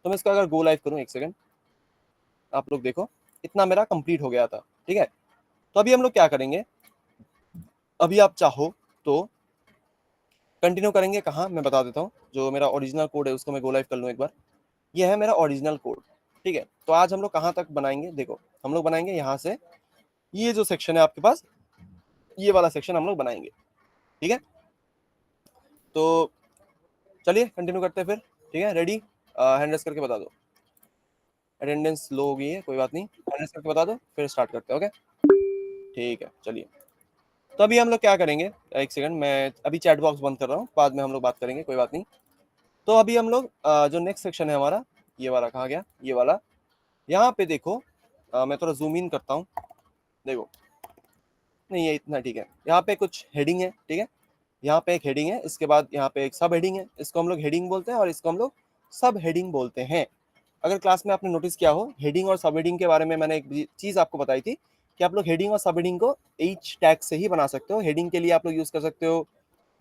तो मैं इसका अगर गो लाइव करूँ, एक सेकंड, आप लोग देखो इतना मेरा कंप्लीट हो गया था, ठीक है। तो अभी हम लोग क्या करेंगे, अभी आप चाहो तो कंटिन्यू करेंगे कहाँ, मैं बता देता हूँ। जो मेरा ओरिजिनल कोड है उसको मैं गो लाइव कर लूँ एक बार। ये है मेरा ओरिजिनल कोड, ठीक है। तो आज हम लोग कहाँ तक बनाएंगे, देखो हम लोग बनाएंगे यहाँ से ये जो सेक्शन है आपके पास, ये वाला सेक्शन हम लोग बनाएंगे, ठीक है। तो चलिए कंटिन्यू करते हैं फिर, ठीक है। रेडी, हैंड रेस करके बता दो। अटेंडेंस लो हो गई है, कोई बात नहीं, हैंड रेस करके बता दो, फिर स्टार्ट करते हैं। ओके, ठीक है, चलिए। तो अभी हम लोग क्या करेंगे, एक सेकंड, मैं अभी चैट बॉक्स बंद कर रहा हूँ, बाद में हम लोग बात करेंगे, कोई बात नहीं। तो अभी हम लोग जो नेक्स्ट सेक्शन है हमारा, ये वाला कहाँ गया, ये वाला, यहाँ पे देखो, मैं थोड़ा जूम इन करता हूँ, देखो, नहीं ये इतना ठीक है। यहाँ पे कुछ हेडिंग है, ठीक है, यहाँ पे एक हेडिंग है, इसके बाद यहाँ पे एक सब हेडिंग है, इसको हम लोग हेडिंग बोलते हैं और इसको हम लोग सब हेडिंग बोलते हैं। अगर क्लास में आपने नोटिस किया हो, हेडिंग और सब हेडिंग के बारे में मैंने एक चीज आपको बताई थी कि आप लोग हेडिंग और सब हेडिंग को एच टैग से ही बना सकते हो। हेडिंग के लिए आप लोग यूज कर सकते हो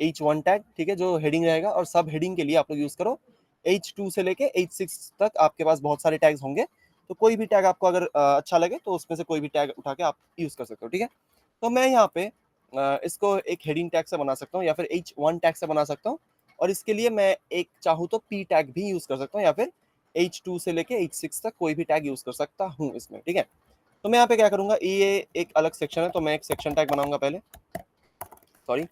H1 टैग, ठीक है, जो हेडिंग रहेगा, और सब हेडिंग के लिए आप लोग यूज करो H2 से लेके H6 तक, आपके पास बहुत सारे टैग्स होंगे। तो कोई भी टैग आपको अगर अच्छा लगे तो उसमें से कोई भी टैग उठा के आप यूज कर सकते हो, ठीक है। तो मैं यहाँ पे इसको एक हेडिंग टैग से बना सकता हूँ या फिर H1 टैग से बना सकता हूँ, और इसके लिए मैं एक चाहूँ तो P टैग भी यूज कर सकता हूँ या फिर H2 से लेके H6 तक कोई भी टैग यूज कर सकता हूँ इसमें, ठीक है। तो मैं यहाँ पे क्या करूंगा, ये एक अलग सेक्शन है तो मैं एक सेक्शन टैग बनाऊंगा पहले, सॉरी,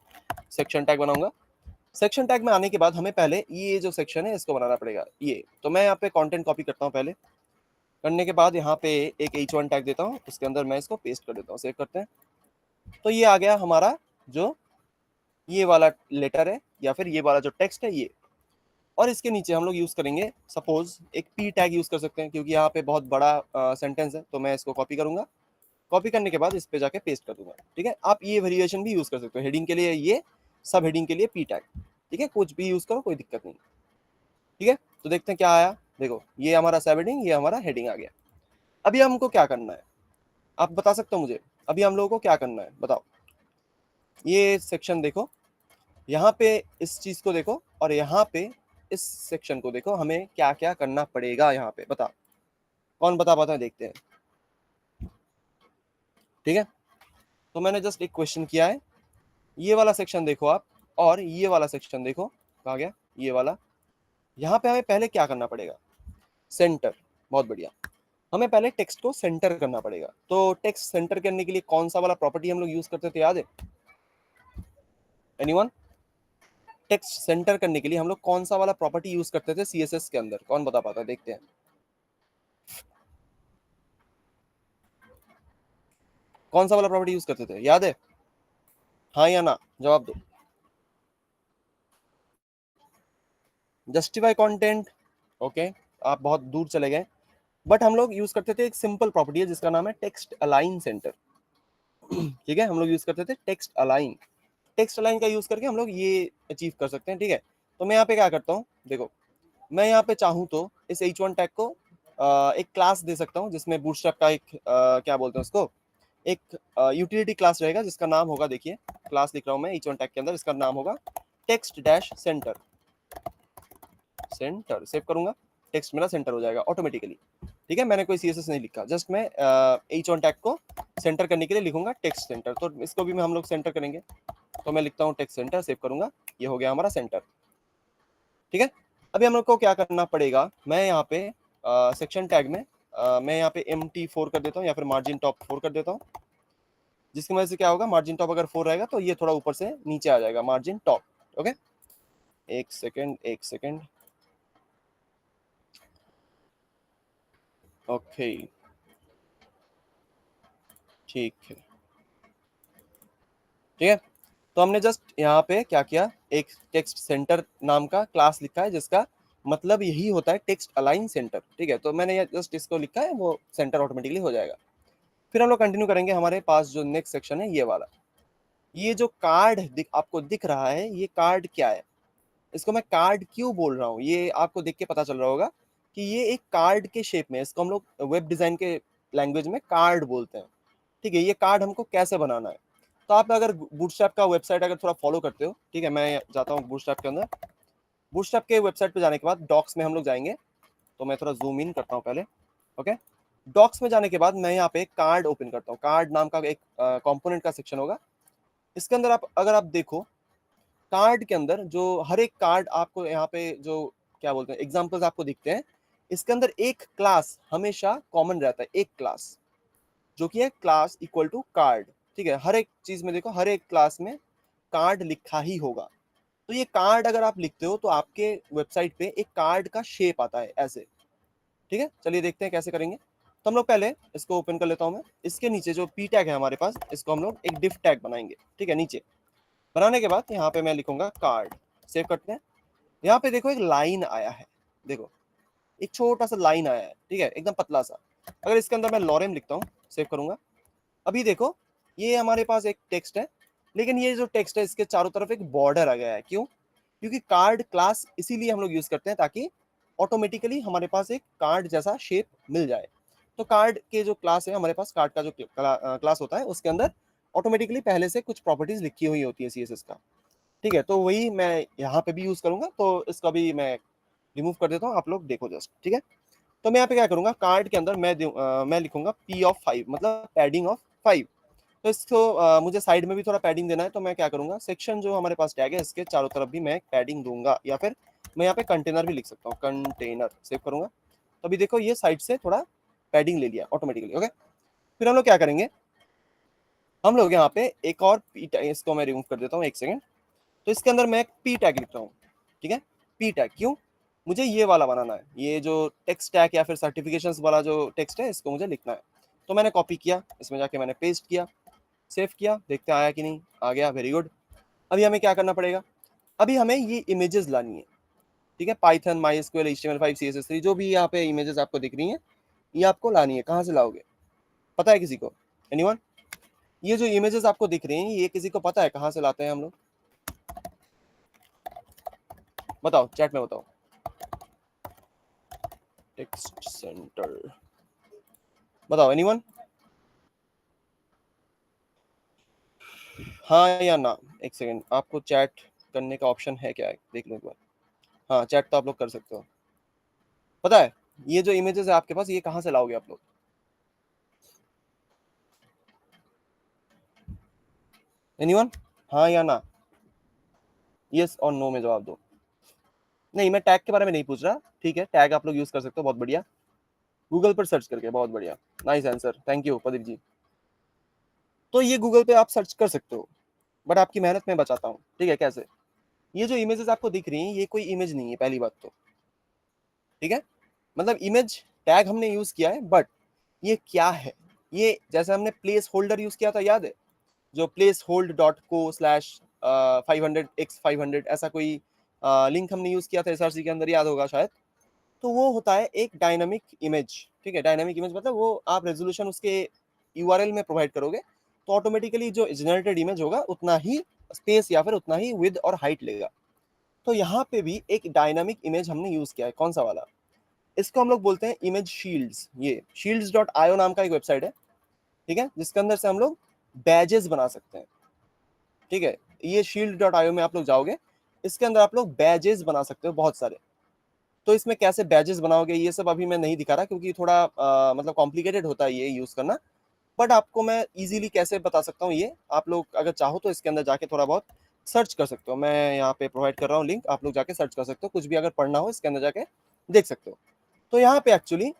सेक्शन टैग बनाऊंगा। सेक्शन टैग में आने के बाद हमें पहले ये जो सेक्शन है इसको बनाना पड़ेगा, ये तो मैं यहाँ पे कंटेंट कॉपी करता हूँ पहले। करने के बाद यहाँ पे एक H1 टैग देता हूँ, उसके अंदर मैं इसको पेस्ट कर देता हूँ, सेव करते हैं। तो ये आ गया हमारा जो ये वाला लेटर है या फिर ये वाला जो टेक्स्ट है ये, और इसके नीचे हम लोग यूज करेंगे, सपोज एक पी टैग यूज कर सकते हैं क्योंकि यहाँ पे बहुत बड़ा सेंटेंस है। तो मैं इसको कॉपी करूंगा, कॉपी करने के बाद इस पे जाके पेस्ट कर दूंगा, ठीक है। आप ये वेरिएशन भी यूज कर सकते हो, हेडिंग के लिए ये, सब हेडिंग के लिए पी टैग, ठीक है, कुछ भी यूज करो, कोई दिक्कत नहीं, ठीक है। तो देखते हैं क्या आया, देखो ये हमारा सब हेडिंग, ये हमारा हेडिंग आ गया। अभी हमको क्या करना है, आप बता सकते हो मुझे, अभी हम लोगों को क्या करना है बताओ। ये सेक्शन देखो, यहाँ पे इस चीज को देखो, और यहाँ पे इस सेक्शन को देखो, हमें क्या क्या करना पड़ेगा यहाँ पे, बता, कौन बता पाता है, देखते हैं, ठीक है। तो मैंने जस्ट एक क्वेश्चन किया है, ये वाला सेक्शन देखो आप, और ये वाला सेक्शन देखो, कहाँ गया ये वाला। यहाँ पे हमें पहले क्या करना पड़ेगा, सेंटर, बहुत बढ़िया, हमें पहले टेक्स्ट को सेंटर करना पड़ेगा। तो टेक्स्ट सेंटर करने के लिए कौन सा वाला प्रॉपर्टी हम लोग यूज करते थे, याद है एनीवन? टेक्स्ट सेंटर करने के लिए हम लोग कौन सा वाला प्रॉपर्टी यूज करते थे सीएसएस के अंदर, कौन बता पाता है, देखते हैं। कौन सा वाला प्रॉपर्टी यूज करते थे, याद है, हाँ या ना, जवाब दो। जस्टिफाई कंटेंट, ओके, आप बहुत दूर चले गए, बट हम लोग यूज करते थे एक सिंपल प्रॉपर्टी है जिसका नाम है टेक्स्ट अलाइन सेंटर, ठीक है। हम लोग यूज करते थे टेक्स्ट अलाइन, टेक्स्ट अलाइन का यूज करके हम लोग ये अचीव कर सकते हैं, ठीक है। तो मैं यहाँ पे क्या करता हूँ, देखो, मैं यहाँ पे चाहूँ तो इस H1 टैग को एक क्लास दे सकता हूँ जिसमें बूटस्ट्रैप का एक क्या बोलते हैं उसको, एक यूटिलिटी क्लास रहेगा जिसका नाम होगा, देखिए क्लास लिख रहा हूँ मैं H1 टैग के अंदर, इसका नाम होगा text dash centre, centre save करूंगा, टेक्स्ट मेरा सेंटर हो जाएगा ऑटोमेटिकली, ठीक है। मैंने कोई सीएसएस नहीं लिखा, जस्ट मैं H1 टैग को सेंटर करने के लिए लिखूंगा टेक्स्ट सेंटर, तो इसको भी हम लोग सेंटर करेंगे। तो मैं लिखता हूँ टेक्स्ट सेंटर, सेव करूंगा, ये हो गया हमारा सेंटर, ठीक है। अभी हम लोग को क्या करना पड़ेगा, मैं यहाँ पे सेक्शन टैग में मैं यहाँ पे MT4 कर देता हूँ या फिर मार्जिन टॉप 4 कर देता हूँ, जिसकी वजह से क्या होगा, मार्जिन टॉप अगर 4 रहेगा तो ये थोड़ा ऊपर से नीचे आ जाएगा, मार्जिन टॉप, ओके। एक सेकेंड, एक सेकेंड, ओके, ठीक है, ठीक है। तो हमने जस्ट यहाँ पे क्या किया, एक टेक्स्ट सेंटर नाम का क्लास लिखा है जिसका मतलब यही होता है टेक्स्ट अलाइन सेंटर, ठीक है। तो मैंने जस्ट इसको लिखा है, वो सेंटर ऑटोमेटिकली हो जाएगा। फिर हम लोग कंटिन्यू करेंगे, हमारे पास जो नेक्स्ट सेक्शन है ये वाला, ये जो कार्ड आपको दिख रहा है, ये कार्ड क्या है, इसको मैं कार्ड क्यों बोल रहा हूँ, ये आपको देख के पता चल रहा होगा कि ये एक कार्ड के शेप में, इसको हम लोग वेब डिजाइन के लैंग्वेज में कार्ड बोलते हैं, ठीक है। ये कार्ड हमको कैसे बनाना है, तो आप अगर बूटस्ट्रैप का वेबसाइट अगर थोड़ा फॉलो करते हो, ठीक है, मैं जाता हूँ बूटस्ट्रैप के अंदर, बूटस्ट्रैप के वेबसाइट पे जाने के बाद डॉक्स में हम लोग जाएंगे, तो मैं थोड़ा जूम इन करता हूँ पहले। ओके, डॉक्स में जाने के बाद मैं यहाँ पे कार्ड ओपन करता हूँ। कार्ड नाम का एक कंपोनेंट का सेक्शन होगा। इसके अंदर आप अगर आप देखो, कार्ड के अंदर जो हर एक कार्ड आपको यहाँ पे जो क्या बोलते हैं एग्जाम्पल्स आपको दिखते हैं, इसके अंदर एक क्लास हमेशा कॉमन रहता है, एक क्लास जो कि है क्लास इक्वल टू कार्ड। ठीक है, हर एक चीज में देखो, हर एक क्लास में कार्ड लिखा ही होगा। तो ये कार्ड अगर आप लिखते हो तो आपके वेबसाइट पे एक कार्ड का शेप आता है ऐसे। ठीक है, चलिए देखते हैं कैसे करेंगे। तो हम लोग पहले इसको ओपन कर लेता हूं मैं। इसके नीचे जो पी टैग है हमारे पास, इसको हम लोग एक डिफ टैग बनाएंगे। ठीक है, नीचे बनाने के बाद यहाँ पे मैं लिखूंगा कार्ड। सेव करते हैं। यहाँ पे देखो एक लाइन आया है, देखो एक छोटा सा लाइन आया है। ठीक है, एकदम पतला सा। अगर इसके अंदर मैं लॉरेम लिखता हूँ, सेव करूंगा, अभी देखो ये हमारे पास एक टेक्स्ट है, लेकिन ये जो टेक्स्ट है इसके चारों तरफ एक बॉर्डर आ गया है। क्यों? क्योंकि कार्ड क्लास इसीलिए हम लोग यूज करते हैं ताकि ऑटोमेटिकली हमारे पास एक कार्ड जैसा शेप मिल जाए। तो कार्ड के जो क्लास है हमारे पास, कार्ड का जो क्लास होता है उसके अंदर ऑटोमेटिकली पहले से कुछ प्रॉपर्टीज लिखी हुई होती है सीएसएस का। ठीक है, तो वही मैं यहाँ पे भी यूज करूंगा। तो इसका भी मैं रिमूव कर देता हूँ, आप लोग देखो जस्ट। ठीक है, तो मैं यहाँ पे क्या करूंगा, कार्ड के अंदर मैं लिखूंगा P(5), मतलब पैडिंग ऑफ 5। तो इसको मुझे साइड में भी थोड़ा पैडिंग देना है, तो मैं क्या करूंगा, सेक्शन जो हमारे पास टैग है इसके चारों तरफ भी मैं पैडिंग दूंगा, या फिर मैं यहाँ पे कंटेनर भी लिख सकता हूँ, कंटेनर। सेव करूंगा, तो अभी देखो ये साइड से थोड़ा पैडिंग ले लिया ऑटोमेटिकली। ओके, फिर हम लोग क्या करेंगे, हम लोग यहाँ पे एक और पी टैग, इसको मैं रिमूव कर देता हूँ, एक सेकेंड। तो इसके अंदर मैं एक पी टैग लिखता हूँ। ठीक है, पी टैग क्यों, मुझे ये वाला बनाना है, ये जो टेक्स्ट टैग या फिर सर्टिफिकेशंस वाला जो टेक्स्ट है इसको मुझे लिखना है। तो मैंने कॉपी किया, इसमें जाके मैंने पेस्ट किया, सेव किया, देखते हैं आया कि नहीं। आ गया, वेरी गुड। अभी हमें क्या करना पड़ेगा, अभी हमें ये इमेजेस लानी है। ठीक है, पाइथन, MySQL, HTML5, CSS3 जो भी यहाँ पे इमेजेस आपको दिख रही हैं, ये आपको लानी है। कहाँ से लाओगे, पता है किसी को? एनीवन? ये जो इमेजेस आपको दिख रही हैं, ये किसी को पता है कहाँ से लाते हैं हम लोग? बताओ, चैट में बताओ। टेक्स्ट सेंटर, बताओ एनीवन? हाँ या ना? एक सेकेंड, आपको चैट करने का ऑप्शन है क्या, देख लो एक बार। हाँ, चैट तो आप लोग कर सकते हो। पता है ये जो इमेजेस है आपके पास, ये कहाँ से लाओगे आप लोग? एनीवन? हाँ या ना, यस और नो में जवाब दो। नहीं, मैं टैग के बारे में नहीं पूछ रहा। ठीक है, टैग आप लोग यूज कर सकते हो, बहुत बढ़िया। गूगल पर सर्च करके, बहुत बढ़िया, nice answer, thank you Pradeep ji. तो ये गूगल पे आप सर्च कर सकते हो, बट आपकी मेहनत मैं बचाता हूँ। ठीक है, कैसे? ये जो इमेजेस आपको दिख रही हैं, ये कोई इमेज नहीं है, पहली बात तो। ठीक है, मतलब इमेज टैग हमने यूज किया है, बट ये क्या है, ये जैसे हमने प्लेस होल्डर यूज किया था, याद है? जो प्लेस होल्ड डॉट को स्लैश 500x500 ऐसा कोई लिंक हमने यूज किया था एसआरसी के अंदर, याद होगा शायद। तो वो होता है एक डायनामिक इमेज। ठीक है, डायनामिक इमेज मतलब वो आप रेजोल्यूशन उसके यूआरएल में प्रोवाइड करोगे, तो ऑटोमेटिकली जो जनरेटेड इमेज होगा उतना ही स्पेस या फिर उतना ही विड्थ और हाइट लेगा। तो यहाँ पे भी एक डायनामिक इमेज हमने यूज किया है, कौन सा वाला? इसको हम लोग बोलते हैं इमेज शील्ड्स। ये shields.io नाम का एक वेबसाइट है। ठीक है, जिसके अंदर से हम लोग बैजेस बना सकते हैं। ठीक है, ये shield.io में आप लोग जाओगे, इसके अंदर आप लोग बैजेस बना सकते हो बहुत सारे। तो इसमें कैसे बैजेस बनाओगे ये सब अभी मैं नहीं दिखा रहा, क्योंकि थोड़ा मतलब कॉम्प्लिकेटेड होता है ये यूज करना। बट आपको मैं इजीली कैसे बता सकता हूँ, ये आप लोग अगर चाहो तो इसके अंदर जाके थोड़ा बहुत सर्च कर सकते हो। मैं यहाँ पे प्रोवाइड कर रहा हूँ लिंक, आप लोग जाके सर्च कर सकते हो, कुछ भी अगर पढ़ना हो इसके अंदर जाके देख सकते हो। तो यहाँ पे एक्चुअली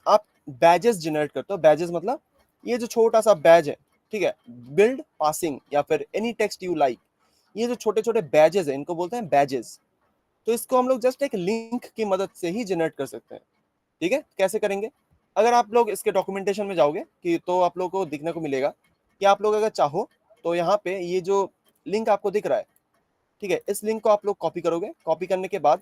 आप बैजेस जनरेट करते हो। बैजेस मतलब ये जो छोटा सा बैज है, ठीक है, बिल्ड, पासिंग या फिर एनी टेक्स्ट यू लाइक, ये जो छोटे छोटे बैजेस है इनको बोलते हैं बैजेस। तो इसको हम लोग जस्ट एक लिंक की मदद से ही जनरेट कर सकते हैं। ठीक है, कैसे करेंगे? अगर आप लोग इसके डॉक्यूमेंटेशन में जाओगे कि तो आप लोग को दिखने को मिलेगा कि आप लोग अगर चाहो तो यहाँ पे ये जो लिंक आपको दिख रहा है, ठीक है, इस लिंक को आप लोग कॉपी करोगे। कॉपी करने के बाद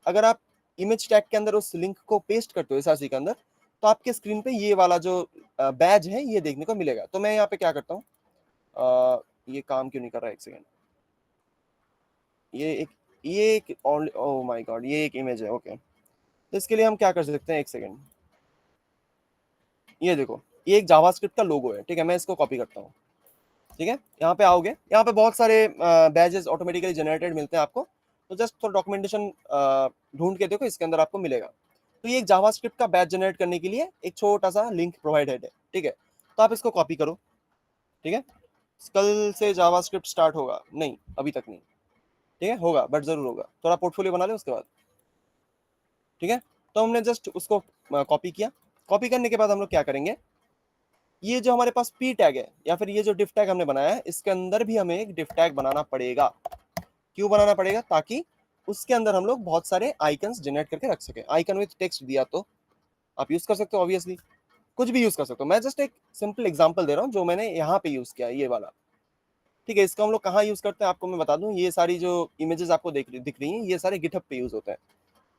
अगर आप इमेज टैग के अंदर उस लिंक को पेस्ट करते हो एसआरसी के अंदर, तो आपके स्क्रीन पे ये वाला जो बैज है ये देखने को मिलेगा। तो मैं यहाँ पे क्या करता हूँ, ये काम क्यों नहीं कर रहा है, एक सेकेंड। ये एक ओह माय गॉड, ये एक इमेज है। ओके, तो इसके लिए हम क्या कर सकते हैं, एक सेकेंड। ये देखो, ये एक जावास्क्रिप्ट का लोगो है। ठीक है, मैं इसको कॉपी करता हूँ। ठीक है, यहाँ पे आओगे, यहाँ पे बहुत सारे बैजेस ऑटोमेटिकली जनरेटेड मिलते हैं आपको। तो जस्ट थोड़ा डॉक्यूमेंटेशन ढूंढ के देखो, इसके अंदर आपको मिलेगा। तो ये एक जावास्क्रिप्ट का बैच जनरेट करने के लिए एक छोटा सा लिंक प्रोवाइडेड है, ठीक है। तो आप इसको कॉपी करो, ठीक है। कल से जावास्क्रिप्ट स्टार्ट होगा, नहीं अभी तक नहीं, ठीक है, होगा बट जरूर होगा, थोड़ा पोर्टफोलियो बना ले उसके बाद, ठीक है। तो हमने जस्ट उसको कॉपी किया। कॉपी करने के बाद हम लोग क्या करेंगे, ये जो हमारे पास पी टैग है या फिर ये जो डिफ टैग हमने बनाया है, इसके अंदर भी हमें एक डिफ टैग बनाना पड़ेगा। क्यों बनाना पड़ेगा, ताकि उसके अंदर हम लोग बहुत सारे आइकन्स जनरेट करके रख सके। आइकन विद टेक्स्ट दिया तो आप यूज कर सकते हो, ऑब्वियसली कुछ भी यूज कर सकते हो। मैं जस्ट एक सिंपल एग्जांपल दे रहा हूँ जो मैंने यहाँ पे यूज किया है, ये वाला, ठीक है। इसका हम लोग कहाँ यूज करते हैं आपको मैं बता दूं, ये सारी जो इमेजेस आपको दिख रही हैं ये सारे गिटहब पे यूज होते हैं,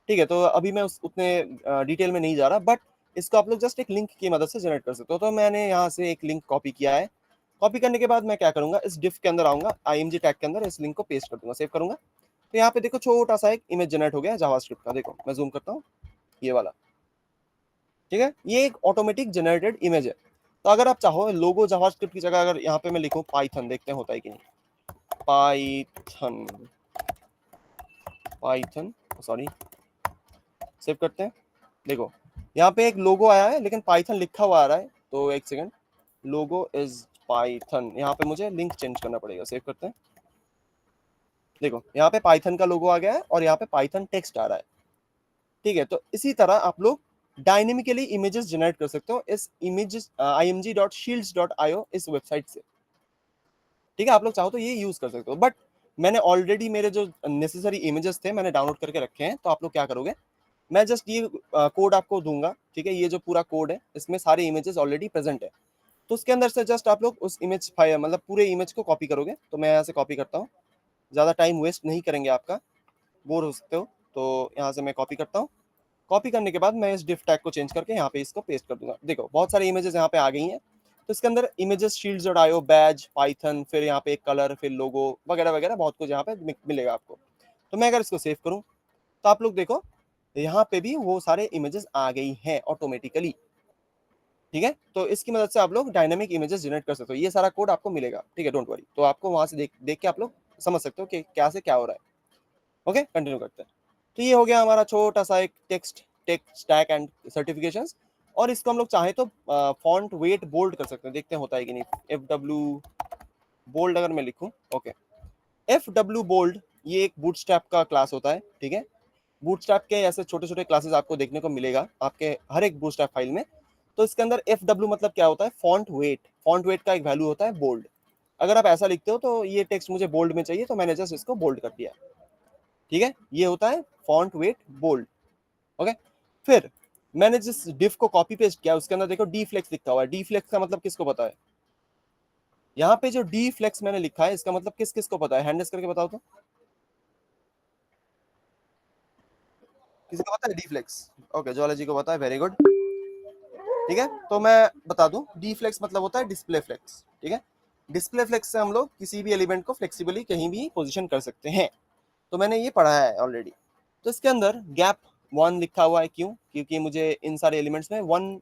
ठीक है। तो अभी मैं उतने डिटेल में नहीं जा रहा, बट इसको आप लोग जस्ट एक लिंक की मदद से जनरेट कर सकते हो। तो मैंने यहाँ से एक लिंक कॉपी किया है। कॉपी करने के बाद मैं क्या करूंगा, इस डिफ के अंदर आऊंगा, आईएमजी टैग के अंदर इस लिंक को पेस्ट कर दूंगा, सेव करूंगा। तो यहाँ पे देखो छोटा सा एक इमेज जनरेट हो गया जावास्क्रिप्ट का, देखो मैं जूम करता हूँ, ये वाला, ठीक है। ये एक ऑटोमेटिक जनरेटेड इमेज है। तो अगर आप चाहो लोगो जावास्क्रिप्ट की जगह अगर यहाँ पे मैं लिखूं पाइथन, देखते हैं होता है कि नहीं, पाइथन, पाइथन सॉरी, सेव करते हैं। देखो यहाँ पे एक लोगो आया है लेकिन पाइथन लिखा हुआ आ रहा है, तो एक सेकंड, लोगो इज पाइथन, यहाँ पे मुझे लिंक चेंज करना पड़ेगा, सेव करते हैं। देखो यहाँ पे पाइथन का लोगो आ गया है और यहाँ पे पाइथन टेक्स्ट आ रहा है, ठीक है। तो इसी तरह आप लोग डायनेमिकली इमेजेस जनरेट कर सकते हो इस इमेजेस img.shields.io इस वेबसाइट से, ठीक है। आप लोग चाहो तो ये यूज कर सकते हो, बट मैंने ऑलरेडी मेरे जो नेसेसरी इमेजेस थे मैंने डाउनलोड करके रखे हैं। तो आप लोग क्या करोगे, मैं जस्ट ये कोड आपको दूंगा, ठीक है। ये जो पूरा कोड है इसमें सारे इमेजेस ऑलरेडी प्रेजेंट है, तो उसके अंदर से जस्ट आप लोग उस इमेज फाइल मतलब पूरे इमेज को कॉपी करोगे। तो मैं यहाँ से कॉपी करता हूँ, ज़्यादा टाइम वेस्ट नहीं करेंगे आपका, बोर हो सकते हो। तो यहाँ से मैं कॉपी करता हूँ। कॉपी करने के बाद मैं इस डिफ टैग को चेंज करके यहाँ पे इसको पेस्ट कर दूंगा। देखो बहुत सारी इमेजेस यहाँ पे आ गई हैं। तो इसके अंदर इमेजेस शील्ड्स और आयो, बैज, पाइथन, फिर यहाँ पे एक कलर, फिर लोगो वगैरह वगैरह बहुत कुछ यहाँ पे मिलेगा आपको। तो मैं अगर इसको सेव करूँ तो आप लोग देखो यहाँ पे भी वो सारे इमेजेस आ गई हैं ऑटोमेटिकली, ठीक है। तो इसकी मदद से आप लोग डायनामिक इमेजेस जनरेट कर सकते हो। ये सारा कोड आपको मिलेगा, ठीक है, डोंट वरी। तो आपको वहां से देख के आप लोग समझ सकते हो कि क्या से क्या हो रहा है। ओके, कंटिन्यू करते हैं। तो ये हो गया हमारा छोटा सा एक text text stack and certifications. और इसको हम लोग चाहे तो फॉन्ट वेट बोल्ड कर सकते हैं, देखते हैं होता है कि नहीं। एफ डब्ल्यू बोल्ड अगर मैं लिखूं, ओके, एफ डब्ल्यू बोल्ड ये एक बूटस्ट्रैप का क्लास होता है, ठीक है। बूटस्ट्रैप के ऐसे छोटे छोटे क्लासेस आपको देखने को मिलेगा आपके हर एक बूटस्ट्रैप फाइल में। तो इसके अंदर एफ डब्ल्यू मतलब क्या होता है, फॉन्ट वेट। फॉन्ट वेट का एक वैल्यू होता है बोल्ड। अगर आप ऐसा लिखते हो तो ये टेक्स्ट मुझे बोल्ड में चाहिए, तो मैंने जस्ट इसको बोल्ड कर दिया, ठीक है। ये होता है फॉन्ट वेट बोल्ड, ओके। फिर मैंने जिस डिफ को कॉपी पेस्ट किया उसके अंदर देखो डी फ्लेक्स लिखा हुआ है। डी फ्लेक्स का मतलब किसको पता है, यहाँ पे जो डी फ्लेक्स मैंने लिखा है इसका मतलब किस किस को पता है, हैंडल्स करके बताओ तो। किसी को पता है डी फ्लेक्स, ओके, जोलॉजी को पता है, वेरी गुड, ठीक है। तो मैं बता दूं डी फ्लेक्स मतलब होता है डिस्प्ले फ्लेक्स, ठीक है। डिस्प्ले फ्लेक्स से हम लोग किसी भी एलिमेंट को फ्लेक्सिबली कहीं भी पोजीशन कर सकते हैं। तो मैंने ये पढ़ा है ऑलरेडी। तो इसके अंदर गैप वन लिखा हुआ है, क्यों, क्योंकि मुझे इन सारे एलिमेंट्स में वन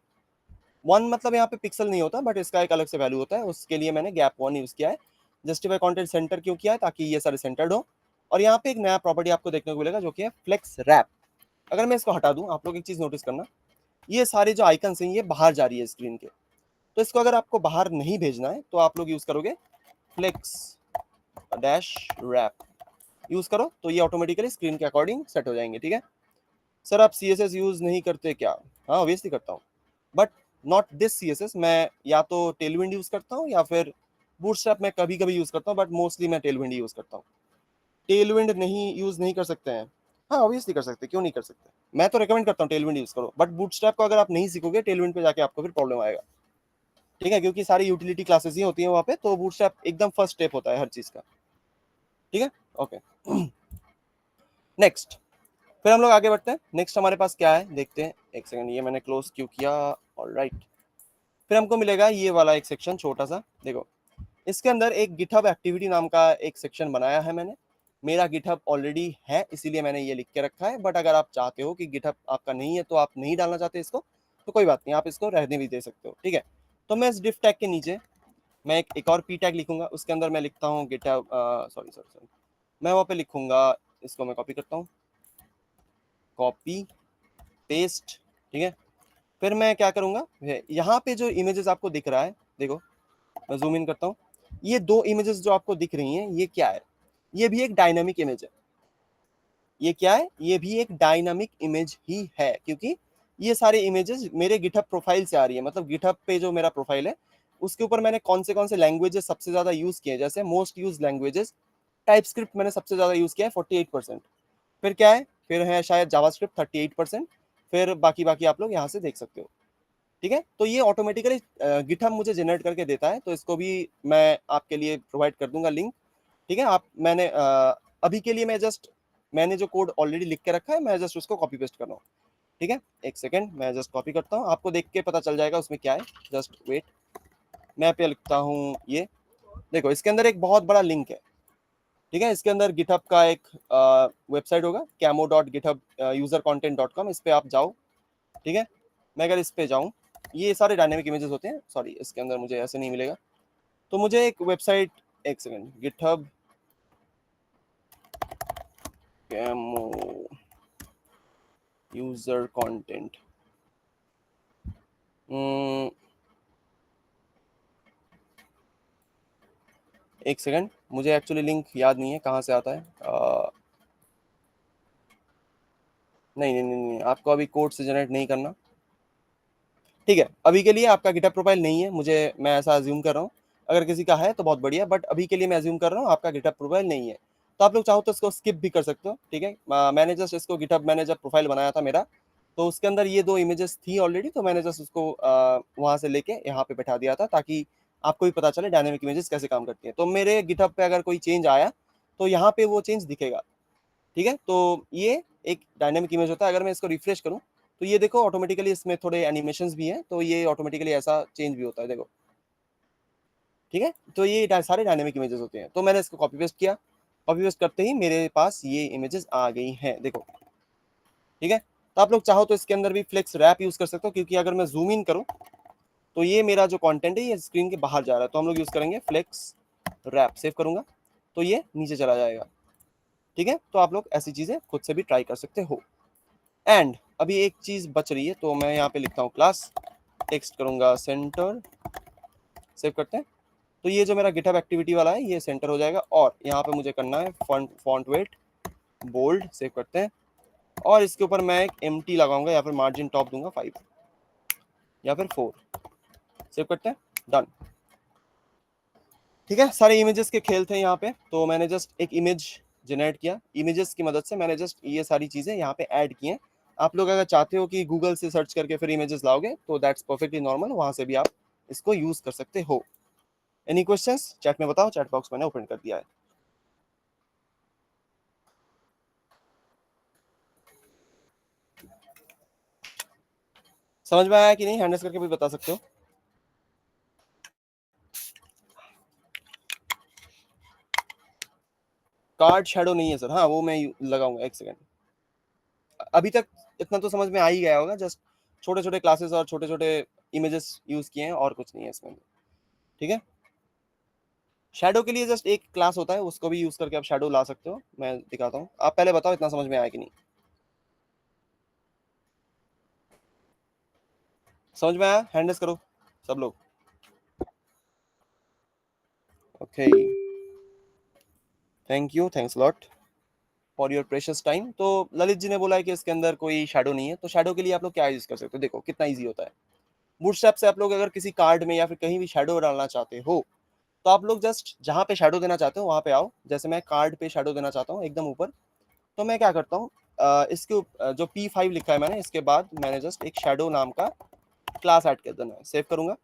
वन मतलब यहाँ पे पिक्सल नहीं होता बट इसका एक अलग से वैल्यू होता है, उसके लिए मैंने गैप वन यूज किया है। जस्टिफाई कंटेंट सेंटर क्यों किया है, ताकि ये सारे सेंटर्ड हो। और यहाँ पे एक नया प्रॉपर्टी आपको देखने को मिलेगा जो कि है फ्लेक्स रैप। अगर मैं इसको हटा दूं, आप लोग एक चीज नोटिस करना, ये सारे जो आइकन्स हैं ये बाहर जा रही है स्क्रीन के। तो इसको अगर आपको बाहर नहीं भेजना है तो आप लोग यूज करोगे फ्लेक्स डैश रैप, यूज करो तो ये ऑटोमेटिकली स्क्रीन के अकॉर्डिंग सेट हो जाएंगे, ठीक है। सर आप CSS यूज नहीं करते क्या, हाँ ऑब्वियसली करता हूँ, बट नॉट दिस CSS। मैं या तो टेलविंड यूज करता हूँ या फिर बूटस्ट्रैप मैं कभी कभी यूज करता हूँ, बट मोस्टली मैं टेलविंड यूज करता हूँ। टेलविंड नहीं यूज नहीं कर सकते हैं, हाँ ऑब्वियसली कर सकते, क्यों नहीं कर सकते। मैं तो रिकमेंड करता हूँ टेलविंड यूज करो, बट बूटस्ट्रैप को अगर आप नहीं सीखोगे टेलविंड पे जाके आपको फिर प्रॉब्लम आएगा, ठीक है, क्योंकि सारी यूटिलिटी क्लासेस ही होती हैं वहाँ पे। तो बूटस्ट्रैप एकदम फर्स्ट स्टेप होता है हर चीज का, ठीक है, ओके। नेक्स्ट, फिर हम लोग आगे बढ़ते हैं। नेक्स्ट हमारे पास क्या है देखते हैं, एक सेकंड, ये मैंने क्लोज क्यों किया, ऑलराइट। फिर हमको मिलेगा ये वाला एक सेक्शन छोटा सा, देखो इसके अंदर एक गिटहब एक्टिविटी नाम का एक सेक्शन बनाया है मैंने। मेरा गिटहब ऑलरेडी है इसीलिए मैंने ये लिख के रखा है, बट अगर आप चाहते हो कि गिटहब आपका नहीं है तो आप नहीं डालना चाहते इसको, तो कोई बात नहीं, आप इसको रहने भी दे सकते हो, ठीक है। तो मैं इस डिफ टैग के नीचे मैं एक और पी टैग लिखूंगा, उसके अंदर मैं लिखता हूँ गिटहब, सॉरी सॉरी सॉरी, मैं वहाँ पे लिखूंगा, इसको मैं कॉपी करता हूँ, कॉपी पेस्ट, ठीक है। फिर मैं क्या करूंगा, यहाँ पे जो इमेजेस आपको दिख रहा है, देखो मैं जूम इन करता हूँ, ये 2 इमेजेस जो आपको दिख रही हैं, ये क्या है, ये भी एक डायनामिक इमेज है। ये क्या है, ये भी एक डायनामिक इमेज ही है, क्योंकि ये सारे इमेजेस मेरे गिटहब प्रोफाइल से आ रही है। मतलब गिटहब पे जो मेरा प्रोफाइल है उसके ऊपर मैंने कौन से लैंग्वेजेस सबसे ज्यादा यूज किए, जैसे मोस्ट यूज लैंग्वेजेस टाइपस्क्रिप्ट मैंने सबसे ज्यादा यूज किया है 48%। फिर क्या है, फिर है शायद जावास्क्रिप्ट 38%। फिर बाकी बाकी आप लोग यहाँ से देख सकते हो, ठीक है। तो ये ऑटोमेटिकली गिटहब मुझे जनरेट करके देता है, तो इसको भी मैं आपके लिए प्रोवाइड कर दूंगा लिंक, ठीक है। आप मैंने अभी के लिए मैं जस्ट, मैंने जो कोड ऑलरेडी लिख के रखा है, मैं जस्ट उसको कॉपी पेस्ट कर रहा हूँ, ठीक है। एक सेकेंड, मैं जस्ट कॉपी करता हूँ, आपको देख के पता चल जाएगा उसमें क्या है। जस्ट वेट, मैं पे लिखता हूँ ये, देखो इसके अंदर एक बहुत बड़ा लिंक है, ठीक है। इसके अंदर गिटहब का एक वेबसाइट होगा, camo.github usercontent.com, इस पे आप जाओ, ठीक है। मैं अगर इस पे जाऊँ, ये सारे डायनेमिक इमेजेस होते हैं, सॉरी इसके अंदर मुझे ऐसे नहीं मिलेगा, तो मुझे एक वेबसाइट, एक second, GitHub camo user content, एक सेकंड, मुझे एक्चुअली लिंक याद नहीं है कहाँ से आता है। नहीं नहीं नहीं नहीं, आपको अभी कोड से जनरेट नहीं करना, ठीक है। अभी के लिए आपका गिटहब प्रोफाइल नहीं है, मुझे, मैं ऐसा अज्यूम कर रहा हूँ। अगर किसी का है तो बहुत बढ़िया, बट अभी के लिए मैं अज्यूम कर रहा हूँ आपका गिटहब प्रोफाइल नहीं है। तो आप लोग चाहो तो इसको स्किप भी कर सकते हो, ठीक है। मैंने जस्ट इसको गिटहब, मैंने जब प्रोफाइल बनाया था मेरा, तो उसके अंदर ये 2 इमेजेस थी ऑलरेडी, तो मैंने जस्ट उसको वहां से लेके यहाँ पे बैठा दिया था, ताकि आपको भी पता चले डायनेमिक इमेजेस कैसे काम करती हैं। तो मेरे गिटहब पे अगर कोई चेंज आया तो यहाँ पे वो चेंज दिखेगा, ठीक है। तो ये एक डायनेमिक इमेज होता है। अगर मैं इसको रिफ्रेश करूँ तो ये देखो ऑटोमेटिकली इसमें थोड़े एनिमेशंस भी हैं, तो ये ऑटोमेटिकली ऐसा चेंज भी होता है, देखो, ठीक है। तो ये सारे डायनेमिक इमेजेस होते हैं। तो मैंने इसको कॉपी पेस्ट किया, कॉपी पेस्ट करते ही मेरे पास ये इमेजेस आ गई हैं, देखो, ठीक है। तो आप लोग चाहो तो इसके अंदर भी फ्लेक्स रैप यूज कर सकते हो, क्योंकि अगर मैं जूम इन करूँ तो ये मेरा जो कंटेंट है ये स्क्रीन के बाहर जा रहा है, तो हम लोग यूज करेंगे फ्लेक्स रैप, सेव करूंगा तो ये नीचे चला जाएगा, ठीक है। तो आप लोग ऐसी चीजें खुद से भी ट्राई कर सकते हो। एंड अभी एक चीज बच रही है, तो मैं यहाँ पे लिखता हूँ क्लास, टेक्स्ट करूंगा सेंटर, सेव करते हैं। तो ये जो मेरा गिटहब एक्टिविटी वाला है ये सेंटर हो जाएगा, और यहाँ पे मुझे करना है फॉन्ट वेट बोल्ड, सेव करते हैं। और इसके ऊपर मैं एक एम्प्टी लगाऊंगा, या फिर मार्जिन टॉप दूंगा 5 या फिर 4, सेव करते हैं, डन, ठीक है। सारे इमेजेस के खेल थे यहाँ पे, तो मैंने जस्ट एक इमेज जनरेट किया, इमेजेस की मदद से मैंने जस्ट ये सारी चीजें यहाँ पे ऐड की हैं। आप लोग अगर चाहते हो कि गूगल से सर्च करके फिर इमेजेस लाओगे तो दैट्स परफेक्टली नॉर्मल, वहां से भी आप इसको यूज कर सकते हो। एनी क्वेश्चंस चैट में बताओ, चैट बॉक्स मैंने ओपन कर दिया है। समझ में आया कि नहीं, हैंडल्स करके भी बता सकते हो। कार्ड शेडो नहीं है सर, हाँ वो मैं लगाऊंगा, एक सेकेंड। अभी तक इतना तो समझ में आ ही गया होगा, जस्ट छोटे छोटे क्लासेस और छोटे छोटे इमेजेस यूज किए हैं, और कुछ नहीं है इसमें, ठीक है। शैडो के लिए जस्ट एक क्लास होता है, उसको भी यूज करके आप शैडो ला सकते हो, मैं दिखाता हूँ। आप पहले बताओ इतना समझ में आया कि नहीं, समझ में आया, हैंडल्स करो सब लोग। Okay, thank you, thanks lot for your precious time. तो ललित जी ने बोला है कि इसके अंदर कोई शैडो नहीं है, तो शैडो के लिए आप लोग क्या यूज कर सकते हो, देखो कितना ईजी होता है। बूटस्ट्रैप से आप लोग अगर किसी कार्ड में या फिर कहीं भी शैडो डालना चाहते हो, तो आप लोग जस्ट जहां पे शैडो देना चाहते हो वहां पे आओ। जैसे मैं कार्ड पे शैडो देना चाहता हूँ एकदम ऊपर, तो मैं क्या करता हूँ, इसके जो P5 लिखा है मैंने, इसके बाद मैंने जस्ट एक शैडो नाम का क्लास ऐड कर देना है, सेव करूंगा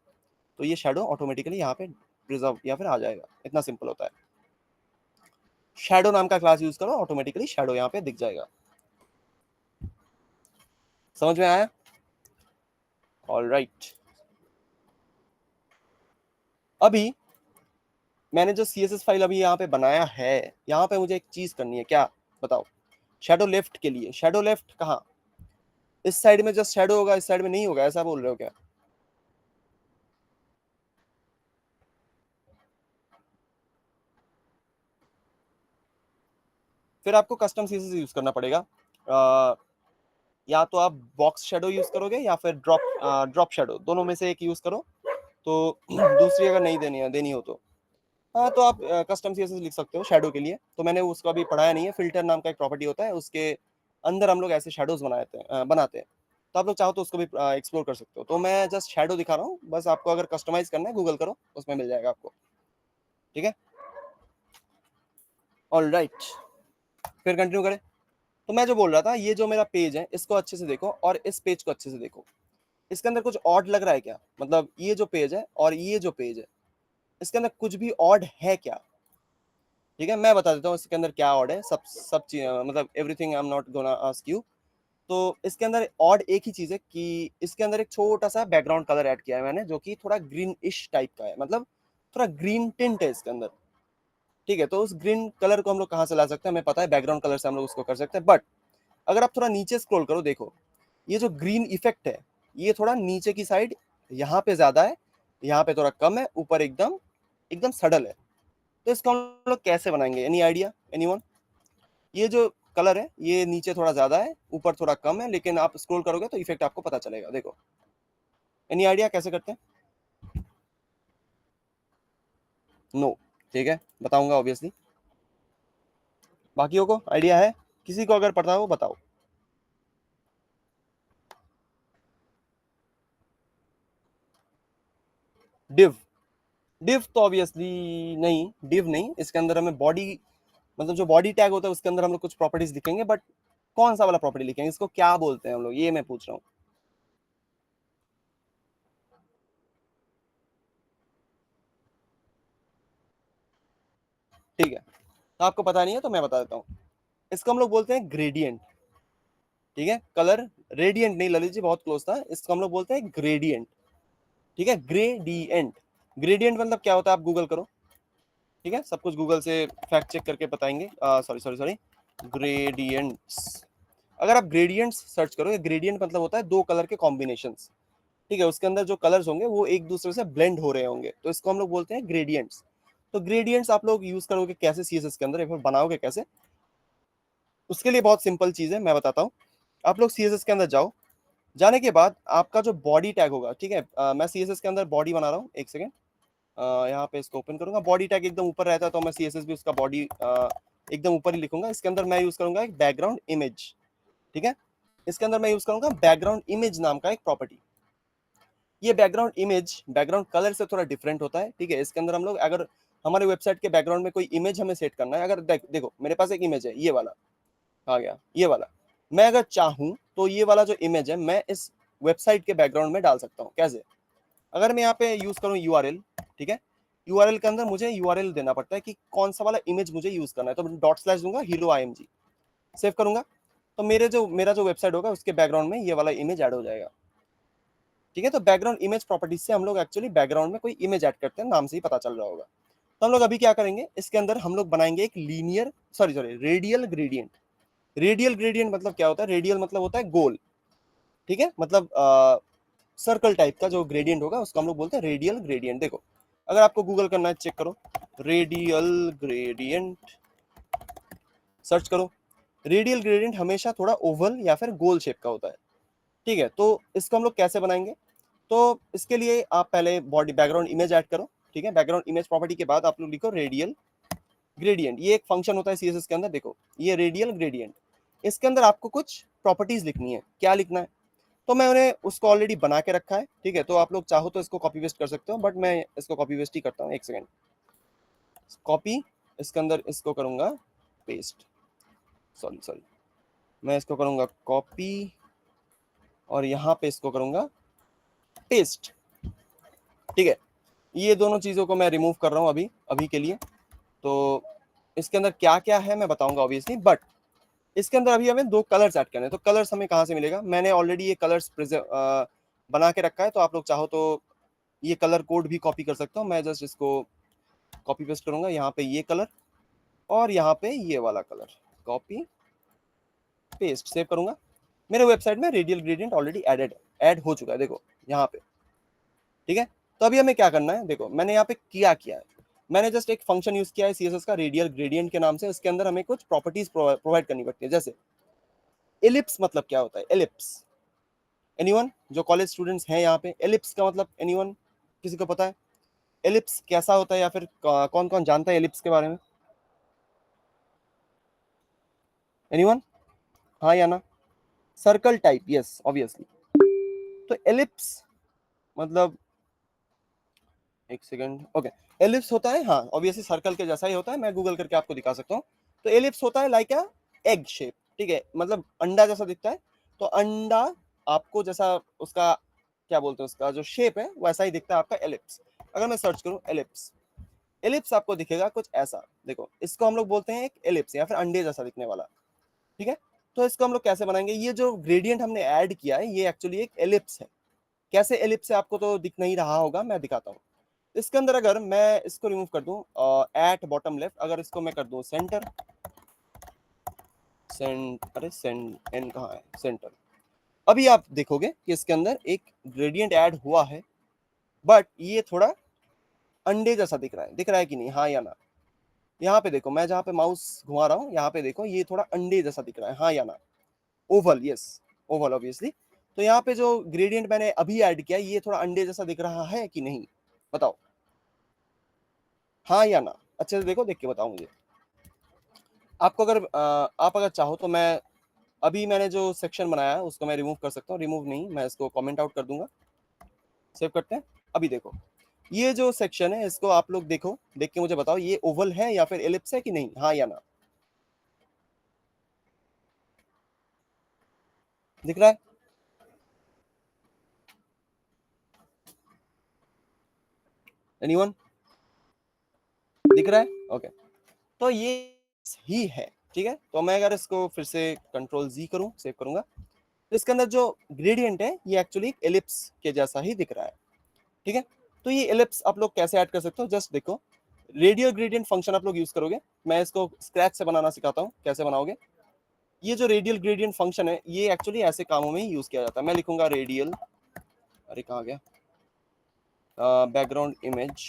तो ये शैडो ऑटोमेटिकली यहाँ पे रिजर्व या फिर आ जाएगा। इतना सिंपल होता है। शैडो नाम का क्लास यूज करो, ऑटोमेटिकली शैडो यहाँ पे दिख जाएगा। समझ में आया, ऑल राइट। अभी मैंने जो CSS फाइल अभी यहाँ पे बनाया है, यहाँ पे मुझे एक चीज करनी है, क्या बताओ। शैडो लेफ्ट के लिए, शैडो लेफ्ट कहाँ, इस साइड में जस्ट शैडो होगा, इस साइड में नहीं होगा, ऐसा बोल रहे हो क्या। फिर आपको कस्टम CSS यूज करना पड़ेगा। या तो आप बॉक्स शेडो यूज करोगे या फिर ड्रॉप शेडो, दोनों में से एक यूज करो। तो दूसरी अगर नहीं देनी हो तो हाँ, तो आप कस्टम सीएसएस लिख सकते हो शेडो के लिए। तो मैंने उसको अभी पढ़ाया नहीं है। फिल्टर नाम का एक प्रॉपर्टी होता है, उसके अंदर हम लोग ऐसे शेडोज बनाते हैं। तो आप लोग चाहो तो उसको भी एक्सप्लोर कर सकते हो। तो मैं जस्ट शेडो दिखा रहा हूँ, बस आपको अगर कस्टमाइज करना है गूगल करो, उसमें मिल जाएगा आपको। ठीक है, ऑल राइट, फिर कंटिन्यू करें। तो मैं जो बोल रहा था, ये जो मेरा पेज है इसको अच्छे से देखो और इस पेज को अच्छे से देखो। इसके अंदर कुछ ऑड लग रहा है क्या? मतलब ये जो पेज है और ये जो पेज है, इसके अंदर कुछ भी ऑड है क्या? ठीक है, मैं बता देता हूँ इसके अंदर क्या ऑड है। सब सब चीज, मतलब everything I am not gonna ask you. तो इसके अंदर ऑड एक ही चीज है कि इसके अंदर एक छोटा सा बैकग्राउंड कलर ऐड किया है मैंने, जो कि थोड़ा ग्रीन इश टाइप का है, मतलब थोड़ा ग्रीन टिंट है इसके अंदर। ठीक है, तो उस ग्रीन कलर को हम लोग कहाँ से ला सकते हैं? हमें पता है बैकग्राउंड कलर से हम लोग उसको कर सकते हैं। बट अगर आप थोड़ा नीचे स्क्रॉल करो, देखो ये जो ग्रीन इफेक्ट है, ये थोड़ा नीचे की साइड यहाँ पे ज्यादा है, यहाँ पे थोड़ा कम है, ऊपर एकदम एकदम सडल है। तो इसको हम लोग कैसे बनाएंगे? Any idea, anyone? ये जो कलर है ये नीचे थोड़ा ज्यादा है, ऊपर थोड़ा कम है, लेकिन आप स्क्रॉल करोगे तो इफेक्ट आपको पता चलेगा। देखो, एनी आइडिया कैसे करते हैं? नो। ठीक है, बताऊंगा ऑब्वियसली। बाकियों को आइडिया है? किसी को अगर पता हो बताओ। डिव? डिव तो ऑब्वियसली नहीं, डिव नहीं। इसके अंदर हमें बॉडी, मतलब जो बॉडी टैग होता है उसके अंदर हम लोग कुछ प्रॉपर्टीज लिखेंगे, बट कौन सा वाला प्रॉपर्टी लिखेंगे? इसको क्या बोलते हैं हम लोग, ये मैं पूछ रहा हूँ। ठीक है, तो आपको पता नहीं है तो मैं बता देता हूँ। इसको हम लोग बोलते हैं ग्रेडियंट। ठीक है, कलर रेडियंट नहीं, ललित जी बहुत क्लोज था। इसको हम लोग बोलते हैं ग्रेडियंट। ठीक है, ग्रेडियंट। ग्रेडियंट मतलब क्या होता है आप गूगल करो। ठीक है, सब कुछ गूगल से फैक्ट चेक करके बताएंगे। Sorry sorry sorry, gradients. अगर आप ग्रेडियंट्स सर्च करोगे, ग्रेडियंट मतलब होता है दो कलर के कॉम्बिनेशंस। ठीक है, उसके अंदर जो कलर्स होंगे वो एक दूसरे से ब्लेंड हो रहे होंगे, तो इसको हम लोग बोलते हैं ग्रेडियंट्स। तो ग्रेडियंट्स आप लोग यूज करोगे कैसे सीएसएस के अंदर, या फिर बनाओगे कैसे? उसके लिए बहुत सिंपल चीज है, मैं बताता हूँ। आप लोग सीएसएस के अंदर जाओ। जाने के बाद आपका जो बॉडी टैग होगा, ठीक है, मैं सीएसएस के अंदर बॉडी बना रहा हूँ, एक सेकेंड। यहाँ पे इसको ओपन करूंगा। बॉडी टैग एकदम ऊपर रहता है, तो मैं सीएसएस भी उसका बॉडी एकदम ऊपर ही लिखूंगा। इसके अंदर मैं यूज करूंगा एक बैकग्राउंड इमेज। ठीक है, इसके अंदर मैं यूज करूंगा बैकग्राउंड इमेज नाम का एक प्रॉपर्टी। ये बैकग्राउंड इमेज बैकग्राउंड कलर से थोड़ा डिफरेंट होता है। ठीक है, इसके अंदर हम लोग अगर हमारे वेबसाइट के बैकग्राउंड में कोई इमेज हमें सेट करना है, अगर देखो मेरे पास एक इमेज है, ये वाला आ गया, ये वाला। मैं अगर चाहूं तो ये वाला जो इमेज है मैं इस वेबसाइट के बैकग्राउंड में डाल सकता हूँ। कैसे? अगर मैं यहाँ पे यूज करूँ यूआरएल, ठीक है, यूआरएल के अंदर मुझे यूआरएल देना पड़ता है कि कौन सा वाला इमेज मुझे यूज करना है। तो डॉट स्लैश दूंगा, हीरो आईएमजी, सेव करूंगा। तो मेरा जो वेबसाइट होगा उसके बैकग्राउंड में ये वाला इमेज ऐड हो जाएगा। ठीक है, तो बैकग्राउंड इमेज प्रॉपर्टीज से हम लोग एक्चुअली बैकग्राउंड में कोई इमेज ऐड करते हैं, नाम से ही पता चल रहा होगा। तो हम लोग अभी क्या करेंगे, इसके अंदर हम लोग बनाएंगे एक linear, sorry sorry, radial gradient. Radial gradient मतलब क्या होता है? रेडियल मतलब होता है गोल। ठीक है, मतलब सर्कल टाइप का जो ग्रेडियंट होगा उसको हम लोग बोलते हैं रेडियल ग्रेडियंट। देखो, अगर आपको गूगल करना है, चेक करो, रेडियल ग्रेडियंट सर्च करो। रेडियल ग्रेडियंट हमेशा थोड़ा ओवल या फिर गोल शेप का होता है। ठीक है, तो इसको हम लोग कैसे बनाएंगे? तो इसके लिए आप पहले बॉडी बैकग्राउंड इमेज ऐड करो। ठीक है, बैकग्राउंड इमेज प्रॉपर्टी के बाद आप लोग लिखो रेडियल ग्रेडियंट। ये एक फंक्शन होता है सीएसएस के अंदर। देखो, ये रेडियल ग्रेडियंट, इसके अंदर आपको कुछ प्रॉपर्टीज लिखनी है। क्या लिखना है? तो मैं उन्हें उसको ऑलरेडी बना के रखा है। ठीक है, तो आप लोग चाहो तो इसको कॉपी वेस्ट कर सकते हो, बट मैं इसको कॉपी वेस्ट ही करता हूँ। एक सेकेंड, कॉपी, इसके अंदर इसको करूंगा पेस्ट, सॉरी सॉरी, मैं इसको करूंगा कॉपी और यहाँ पे इसको करूंगा पेस्ट। ठीक है, ये दोनों चीजों को मैं रिमूव कर रहा हूँ अभी अभी के लिए। तो इसके अंदर क्या क्या है मैं बताऊंगा ऑब्वियसली, बट इसके अंदर अभी हमें दो कलर्स ऐड करने हैं। तो कलर्स हमें कहाँ से मिलेगा? मैंने ऑलरेडी ये कलर्स बना के रखा है, तो आप लोग चाहो तो ये कलर कोड भी कॉपी कर सकते हो। मैं जस्ट इसको कॉपी पेस्ट करूंगा, यहाँ पे ये कलर और यहाँ पे ये वाला कलर, कॉपी पेस्ट, सेव करूंगा। मेरे वेबसाइट में रेडियल ग्रेडियंट ऑलरेडी ऐड हो चुका है, देखो यहाँ पे। ठीक है, तो अभी हमें क्या करना है? देखो, मैंने यहाँ पे किया है, मैंने जस्ट एक फंक्शन यूज किया है सीएसएस का रेडियल ग्रेडियंट के नाम से। इसके अंदर हमें कुछ प्रॉपर्टीज प्रोवाइड करनी पड़ती है। जैसे एलिप्स मतलब क्या होता है? एलिप्स, एनीवन जो कॉलेज स्टूडेंट्स हैं यहाँ पे, एलिप्स का मतलब एनीवन, किसी को पता है एलिप्स कैसा होता है, या फिर कौन कौन जानता है एलिप्स के बारे में? एनीवन, हाँ या ना? Circle type, yes obviously. तो एलिप्स मतलब, एक सेकंड, ओके, एलिप्स होता है, हाँ ऑब्वियसली सर्कल के जैसा ही होता है, मैं गूगल करके आपको दिखा सकता हूँ। तो एलिप्स होता है लाइक अ एग शेप, ठीक है, मतलब अंडा जैसा दिखता है। तो अंडा आपको जैसा उसका क्या बोलते हैं, उसका जो शेप है वैसा ही दिखता है आपका एलिप्स। अगर मैं सर्च करूँ एलिप्स, एलिप्स आपको दिखेगा कुछ ऐसा, देखो इसको हम लोग बोलते हैं एक एलिप्स या फिर अंडे जैसा दिखने वाला, ठीक है। तो इसको हम लोग कैसे बनाएंगे, ये जो ग्रेडियंट हमने ऐड किया है ये एक्चुअली एक एलिप्स है। कैसे एलिप्स है आपको तो दिख नहीं रहा होगा, मैं दिखाता हूँ। इसके अंदर अगर मैं इसको रिमूव कर दूं, एट बॉटम लेफ्ट, अगर इसको मैं कर दूं सेंटर, अरे सेंट एन कहाँ है, सेंटर। अभी आप देखोगे कि इसके अंदर एक ग्रेडियंट ऐड हुआ है, बट ये थोड़ा अंडे जैसा दिख रहा है कि नहीं, हाँ या ना? यहाँ पे देखो, मैं जहाँ पे माउस घुमा रहा हूँ यहाँ पे देखो, ये थोड़ा अंडे जैसा दिख रहा है, हाँ या ना? Oval, yes, Oval obviously. तो यहाँ पे जो ग्रेडियंट मैंने अभी ऐड किया ये थोड़ा अंडे जैसा दिख रहा है कि नहीं, बताओ, हाँ या ना? अच्छे से देखो, देख के बताओ मुझे। आपको अगर आप अगर चाहो तो मैं अभी मैंने जो सेक्शन बनाया है उसको मैं रिमूव कर सकता हूँ, रिमूव नहीं, मैं इसको कमेंट आउट कर दूंगा। सेव करते हैं। अभी देखो, ये जो सेक्शन है इसको आप लोग देखो, देख के मुझे बताओ ये ओवल है या फिर एलिप्स है कि नहीं, हाँ या ना? दिख रहा है? एनीवन, दिख रहा है? ओके, तो ये ही है, ठीक है। तो मैं अगर इसको फिर से कंट्रोल जी करूं, सेव करूंगा, तो इसके अंदर जो ग्रेडियंट है ये एक्चुअली एलिप्स के जैसा ही दिख रहा है, ठीक है। तो ये एलिप्स आप लोग कैसे ऐड कर सकते हो, जस्ट देखो, रेडियल ग्रेडियंट फंक्शन आप लोग यूज करोगे। मैं इसको स्क्रैच से बनाना सिखाता हूँ, कैसे बनाओगे। ये जो रेडियल ग्रेडियंट फंक्शन है ये एक्चुअली ऐसे कामों में ही यूज किया जाता है। मैं लिखूंगा रेडियल, अरे कहाँ गया, बैकग्राउंड इमेज,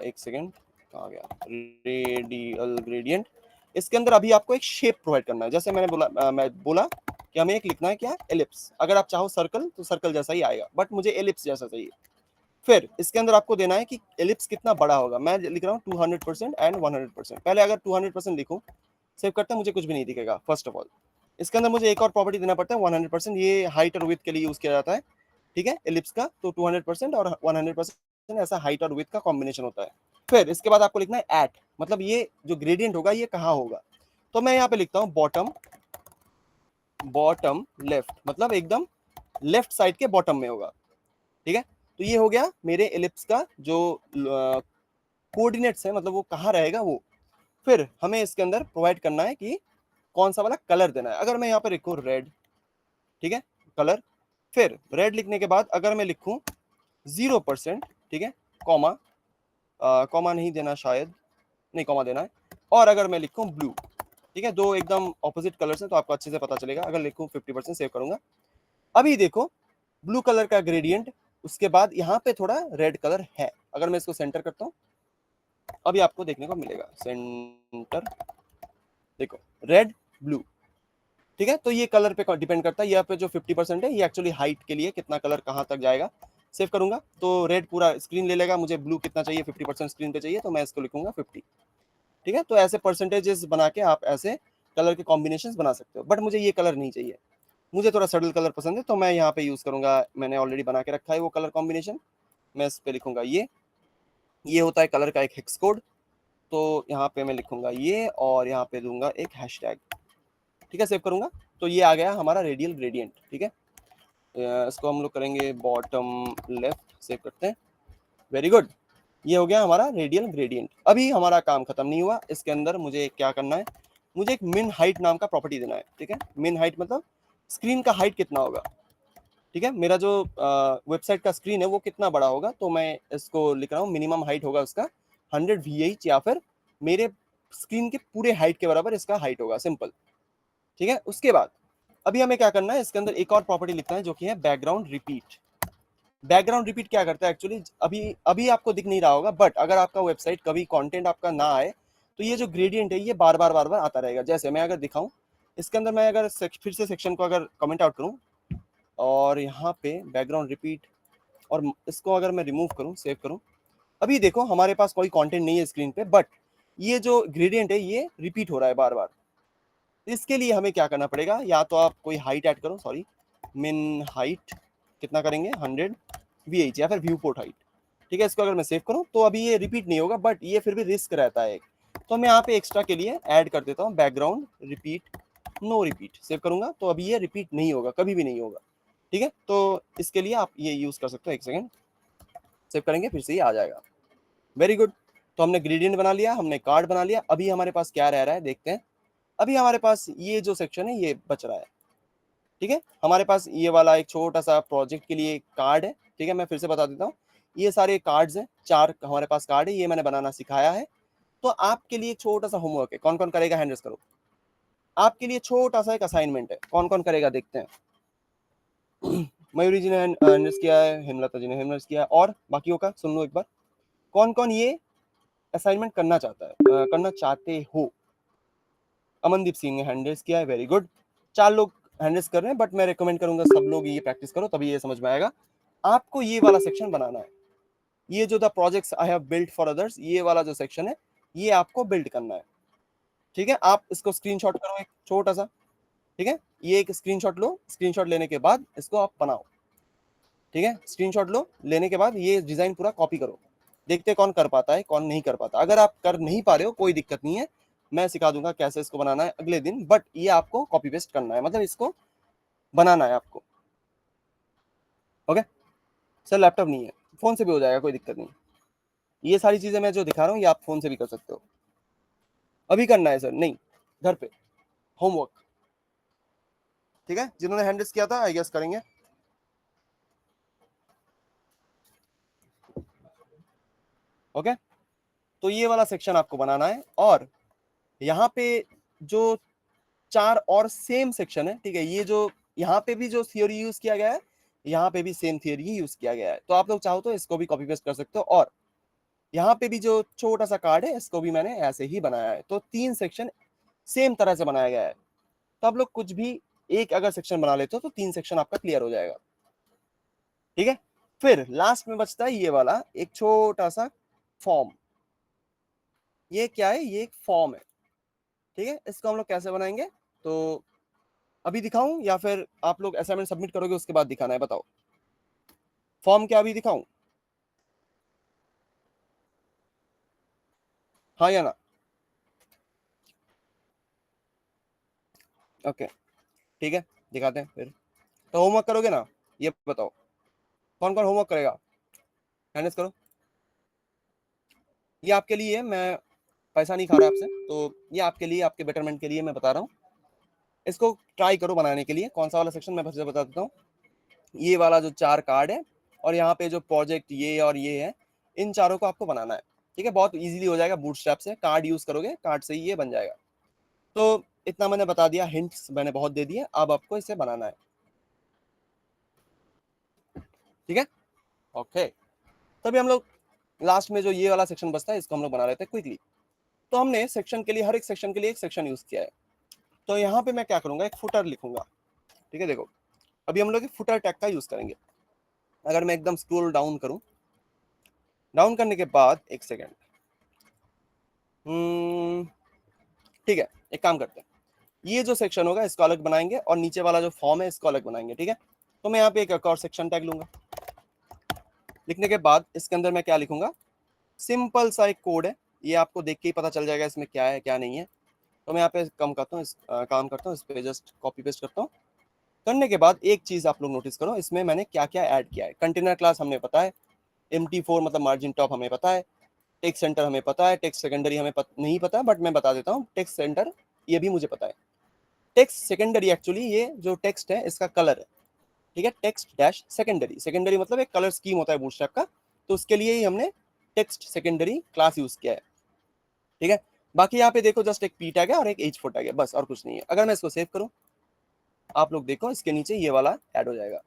एक सेकेंड, कहाँ गया, रेडियल ग्रेडियंट। इसके अंदर अभी आपको एक शेप प्रोवाइड करना है, जैसे मैंने बोला, मैं बोला कि हमें एक लिखना है क्या, एलिप्स। अगर आप चाहो सर्कल तो सर्कल जैसा ही आएगा, बट मुझे एलिप्स जैसा चाहिए। फिर इसके अंदर आपको देना है कि एलिप्स कितना बड़ा होगा। मैं लिख रहा हूँ 200% एंड 100%। पहले अगर 200% लिखूं, सेव करता हूं, मुझे कुछ भी नहीं दिखेगा फर्स्ट ऑफ ऑल। इसके अंदर मुझे एक और प्रॉपर्टी देना पड़ता है 100%, ये हाइट और विड्थ के लिए यूज किया जाता है, ठीक है, एलिप्स का। तो 200% और 100% ऐसा हाइट और विड्थ का कॉम्बिनेशन होता है। फिर इसके बाद आपको लिखना है एट, मतलब ये जो ग्रेडियंट होगा ये कहाँ होगा। तो मैं यहाँ पे लिखता हूँ बॉटम, बॉटम लेफ्ट, मतलब एकदम लेफ्ट साइड के बॉटम में होगा, ठीक है। तो ये हो गया मेरे एलिप्स का जो कोऑर्डिनेट्स है, मतलब वो कहाँ रहेगा वो। फिर हमें इसके अंदर प्रोवाइड करना है कि कौन सा वाला कलर देना है। अगर मैं यहाँ पर लिखूँ रेड, ठीक है, कलर, फिर रेड लिखने के बाद अगर मैं लिखूँ 0%, ठीक है, कॉमा, कॉमा नहीं देना शायद, नहीं कॉमा देना है। और अगर मैं लिखूँ ब्लू, ठीक है, दो एकदम ऑपोजिट कलर्स है तो आपको अच्छे से पता चलेगा। अगर लिखूँ 50%, सेव करूंगा। अभी देखो ब्लू कलर का ग्रेडियंट, उसके बाद यहाँ पे थोड़ा रेड कलर है। अगर मैं इसको सेंटर करता हूँ अभी आपको देखने को मिलेगा, सेंटर, देखो रेड ब्लू, ठीक है। तो ये कलर पे डिपेंड करता है, यहाँ पे जो 50% है ये एक्चुअली हाइट के लिए कितना कलर कहाँ तक जाएगा। सेव करूंगा तो रेड पूरा स्क्रीन ले लेगा, मुझे ब्लू कितना चाहिए, 50% स्क्रीन पे चाहिए, तो मैं इसको लिखूंगा 50, ठीक है। तो ऐसे परसेंटेजेस बना के आप ऐसे कलर के कॉम्बिनेशन बना सकते हो, बट मुझे ये कलर नहीं चाहिए, मुझे थोड़ा सटल कलर पसंद है। तो मैं यहाँ पे यूज करूंगा, मैंने ऑलरेडी बना के रखा है वो कलर कॉम्बिनेशन। मैं इस पे लिखूंगा ये होता है कलर का एक हेक्स कोड। तो यहाँ पे मैं लिखूंगा ये, और यहाँ पे दूंगा एक हैशटैग, ठीक है, सेव करूंगा। तो ये आ गया हमारा रेडियल ग्रेडियंट, ठीक है। इसको हम लोग करेंगे बॉटम लेफ्ट, सेव करते हैं, वेरी गुड। ये हो गया हमारा रेडियल ग्रेडियंट। अभी हमारा काम खत्म नहीं हुआ, इसके अंदर मुझे क्या करना है, मुझे एक मिन हाइट नाम का प्रॉपर्टी देना है, ठीक है। मिन हाइट मतलब स्क्रीन का हाइट कितना होगा, ठीक है, मेरा जो वेबसाइट का स्क्रीन है वो कितना बड़ा होगा। तो मैं इसको लिख रहा हूँ मिनिमम हाइट होगा उसका 100 VH, या फिर मेरे स्क्रीन के पूरे हाइट के बराबर इसका हाइट होगा, सिंपल, ठीक है। उसके बाद अभी हमें क्या करना है, इसके अंदर एक और प्रॉपर्टी लिखना है जो कि है बैकग्राउंड रिपीट। बैकग्राउंड रिपीट क्या करता है एक्चुअली, अभी अभी आपको दिख नहीं रहा होगा, बट अगर आपका वेबसाइट कभी कंटेंट आपका ना आए तो ये जो ग्रेडियंट है ये बार बार आता रहेगा। जैसे मैं अगर दिखाऊं, इसके अंदर मैं अगर फिर से सेक्शन को अगर कमेंट आउट करूं और यहाँ पे बैकग्राउंड रिपीट और इसको अगर मैं रिमूव करूं, सेव करूं, अभी देखो हमारे पास कोई कंटेंट नहीं है स्क्रीन पे, बट ये जो ग्रेडियंट है ये रिपीट हो रहा है बार बार। इसके लिए हमें क्या करना पड़ेगा, या तो आप कोई हाइट ऐड करो, सॉरी मिन हाइट कितना करेंगे 100 VH या फिर व्यू पोर्ट हाइट, ठीक है। इसको अगर मैं सेव करूं तो अभी ये रिपीट नहीं होगा, बट ये फिर भी रिस्क रहता है एक, तो मैं यहाँ पे एक्स्ट्रा के लिए ऐड कर देता हूँ background repeat no repeat. Save करूंगा तो अभी ये रिपीट नहीं होगा, कभी भी नहीं होगा, ठीक है। तो इसके लिए आप ये यूज कर सकते हो। एक सेकेंड, सेव करेंगे फिर से ये आ जाएगा। Very good. तो हमने ग्रेडियंट बना लिया, हमने कार्ड बना लिया। अभी हमारे पास क्या रह रहा है देखते हैं। अभी हमारे पास ये जो सेक्शन है ये बच रहा है, ठीक है। हमारे पास ये वाला एक छोटा सा प्रोजेक्ट के लिए कार्ड है, ठीक है। मैं फिर से बता देता हूँ, ये सारे कार्ड्स हैं, 4 हमारे पास कार्ड है, ये मैंने बनाना सिखाया है। तो आपके लिए एक छोटा सा होमवर्क है, कौन कौन करेगा हैंड रेज करो। आपके लिए छोटा सा एक असाइनमेंट है, कौन कौन करेगा देखते हैं। मयूरी जी ने हैंड रेज किया है, हेमलता जी ने हैंड रेज किया है, और बाकियों का सुन लो एक बार, कौन कौन ये असाइनमेंट करना चाहता है, करना चाहते हो। अमनदीप सिंह ने हैंड रेज किया है, वेरी गुड। 4 लोग हैंड रेज कर रहे हैं, बट मैं रिकमेंड करूंगा सब लोग ये प्रैक्टिस करो, तभी ये समझ में आएगा। आपको ये वाला सेक्शन बनाना है, ये जो the projects I have built for others, ये वाला जो सेक्शन है ये आपको बिल्ड करना है, ठीक है। आप इसको स्क्रीनशॉट करो एक छोटा सा, ठीक है। ये एक स्क्रीनशॉट लो, स्क्रीनशॉट लेने के बाद इसको आप बनाओ, ठीक है। स्क्रीनशॉट लो, लेने के बाद ये डिजाइन पूरा कॉपी करो, देखते कौन कर पाता है कौन नहीं कर पाता। अगर आप कर नहीं पा रहे हो कोई दिक्कत नहीं है, मैं सिखा दूंगा कैसे इसको बनाना है अगले दिन, बट ये आपको कॉपी पेस्ट करना है, मतलब इसको बनाना है आपको। ओके सर, लैपटॉप नहीं है, फोन से भी हो जाएगा, कोई दिक्कत नहीं। ये सारी चीजें मैं जो दिखा रहा हूँ ये आप फोन से भी कर सकते हो। अभी करना है सर? नहीं, घर पे होमवर्क, ठीक है। जिन्होंने हैंडल्स किया था आई गेस करेंगे। ओके, तो ये वाला सेक्शन आपको बनाना है, और यहाँ पे जो 4 और सेम सेक्शन है, ठीक है। ये जो यहाँ पे भी जो थियोरी यूज किया गया है, यहाँ पे भी सेम थियोरी ही यूज किया गया है। तो आप लोग चाहो तो इसको भी कॉपी पेस्ट कर सकते हो, और यहाँ पे भी जो छोटा सा कार्ड है इसको भी मैंने ऐसे ही बनाया है। तो 3 सेक्शन सेम तरह से बनाया गया है। तो आप लोग कुछ भी एक अगर सेक्शन बना लेते हो तो 3 सेक्शन आपका क्लियर हो जाएगा, ठीक है। फिर लास्ट में बचता है ये वाला एक छोटा सा फॉर्म। ये क्या है? ये एक फॉर्म है, ठीक है। इसको हम लोग कैसे बनाएंगे, तो अभी दिखाऊं या फिर आप लोग असाइनमेंट सबमिट करोगे उसके बाद दिखाना है, बताओ। फॉर्म क्या अभी दिखाऊं, हाँ या ना? ओके ठीक है, दिखाते हैं फिर। तो होमवर्क करोगे ना, ये बताओ कौन कौन होमवर्क करेगा, मैनेज करो। ये आपके लिए है, मैं पैसा नहीं खा रहा आपसे, तो ये आपके लिए, आपके बेटरमेंट के लिए मैं बता रहा हूँ। इसको ट्राई करो बनाने के लिए। कौन सा वाला सेक्शन मैं फिर से बता देता हूँ। ये वाला जो 4 कार्ड है, और यहाँ पे जो प्रोजेक्ट ये और ये है, इन चारों को आपको बनाना है, ठीक है। बहुत इजीली हो जाएगा, बूटस्ट्रैप से कार्ड यूज करोगे, कार्ड से ही ये बन जाएगा। तो इतना मैंने बता दिया, हिंट्स मैंने बहुत दे दिए, अब आपको इसे बनाना है, ठीक है। ओके, तभी हम लोग लास्ट में जो ये वाला सेक्शन बचता है इसको हम लोग बना लेते हैं क्विकली। तो हमने सेक्शन के लिए, हर एक सेक्शन के लिए एक सेक्शन यूज किया है। तो यहाँ पे मैं क्या करूंगा, एक फुटर लिखूंगा, ठीक है। देखो अभी हम लोग फुटर टैग का यूज करेंगे। अगर मैं एकदम स्क्रॉल डाउन करूं, डाउन करने के बाद एक सेकेंड, ठीक है, एक काम करते हैं, ये जो सेक्शन होगा इसको अलग बनाएंगे, और नीचे वाला जो फॉर्म है इसको अलग बनाएंगे, ठीक है। तो मैं यहाँ पे एक और सेक्शन टैग लूंगा। लिखने के बाद इसके अंदर मैं क्या लिखूंगा, सिंपल सा एक कोड है, ये आपको देख के ही पता चल जाएगा इसमें क्या है क्या नहीं है। तो मैं यहाँ पे कम करता हूँ, काम करता हूँ, इस पे जस्ट कॉपी पेस्ट करता हूँ। करने के बाद एक चीज आप लोग नोटिस करो, इसमें मैंने क्या क्या ऐड किया है। कंटेनर क्लास हमें पता है, MT4 मतलब मार्जिन टॉप हमें पता है, टेक्स्ट सेंटर हमें पता है, टेक्स्ट सेकेंडरी हमें नहीं पता, बट मैं बता देता हूँ टेक्स्ट सेंटर ये भी मुझे पता है। टेक्स्ट सेकेंडरी एक्चुअली ये जो टेक्स्ट है इसका कलर है, ठीक है। टेक्स्ट डैश सेकेंडरी, सेकेंडरी मतलब एक कलर स्कीम होता है बूटस्ट्रैप का, तो उसके लिए ही हमने टेक्स्ट सेकेंडरी क्लास यूज किया है, ठीक है। बाकी यहाँ पे देखो जस्ट एक पी टैग है और एक H4 टैग है, बस और कुछ नहीं है। अगर मैं इसको सेव करूँ, आप लोग देखो इसके नीचे ये वाला ऐड हो जाएगा,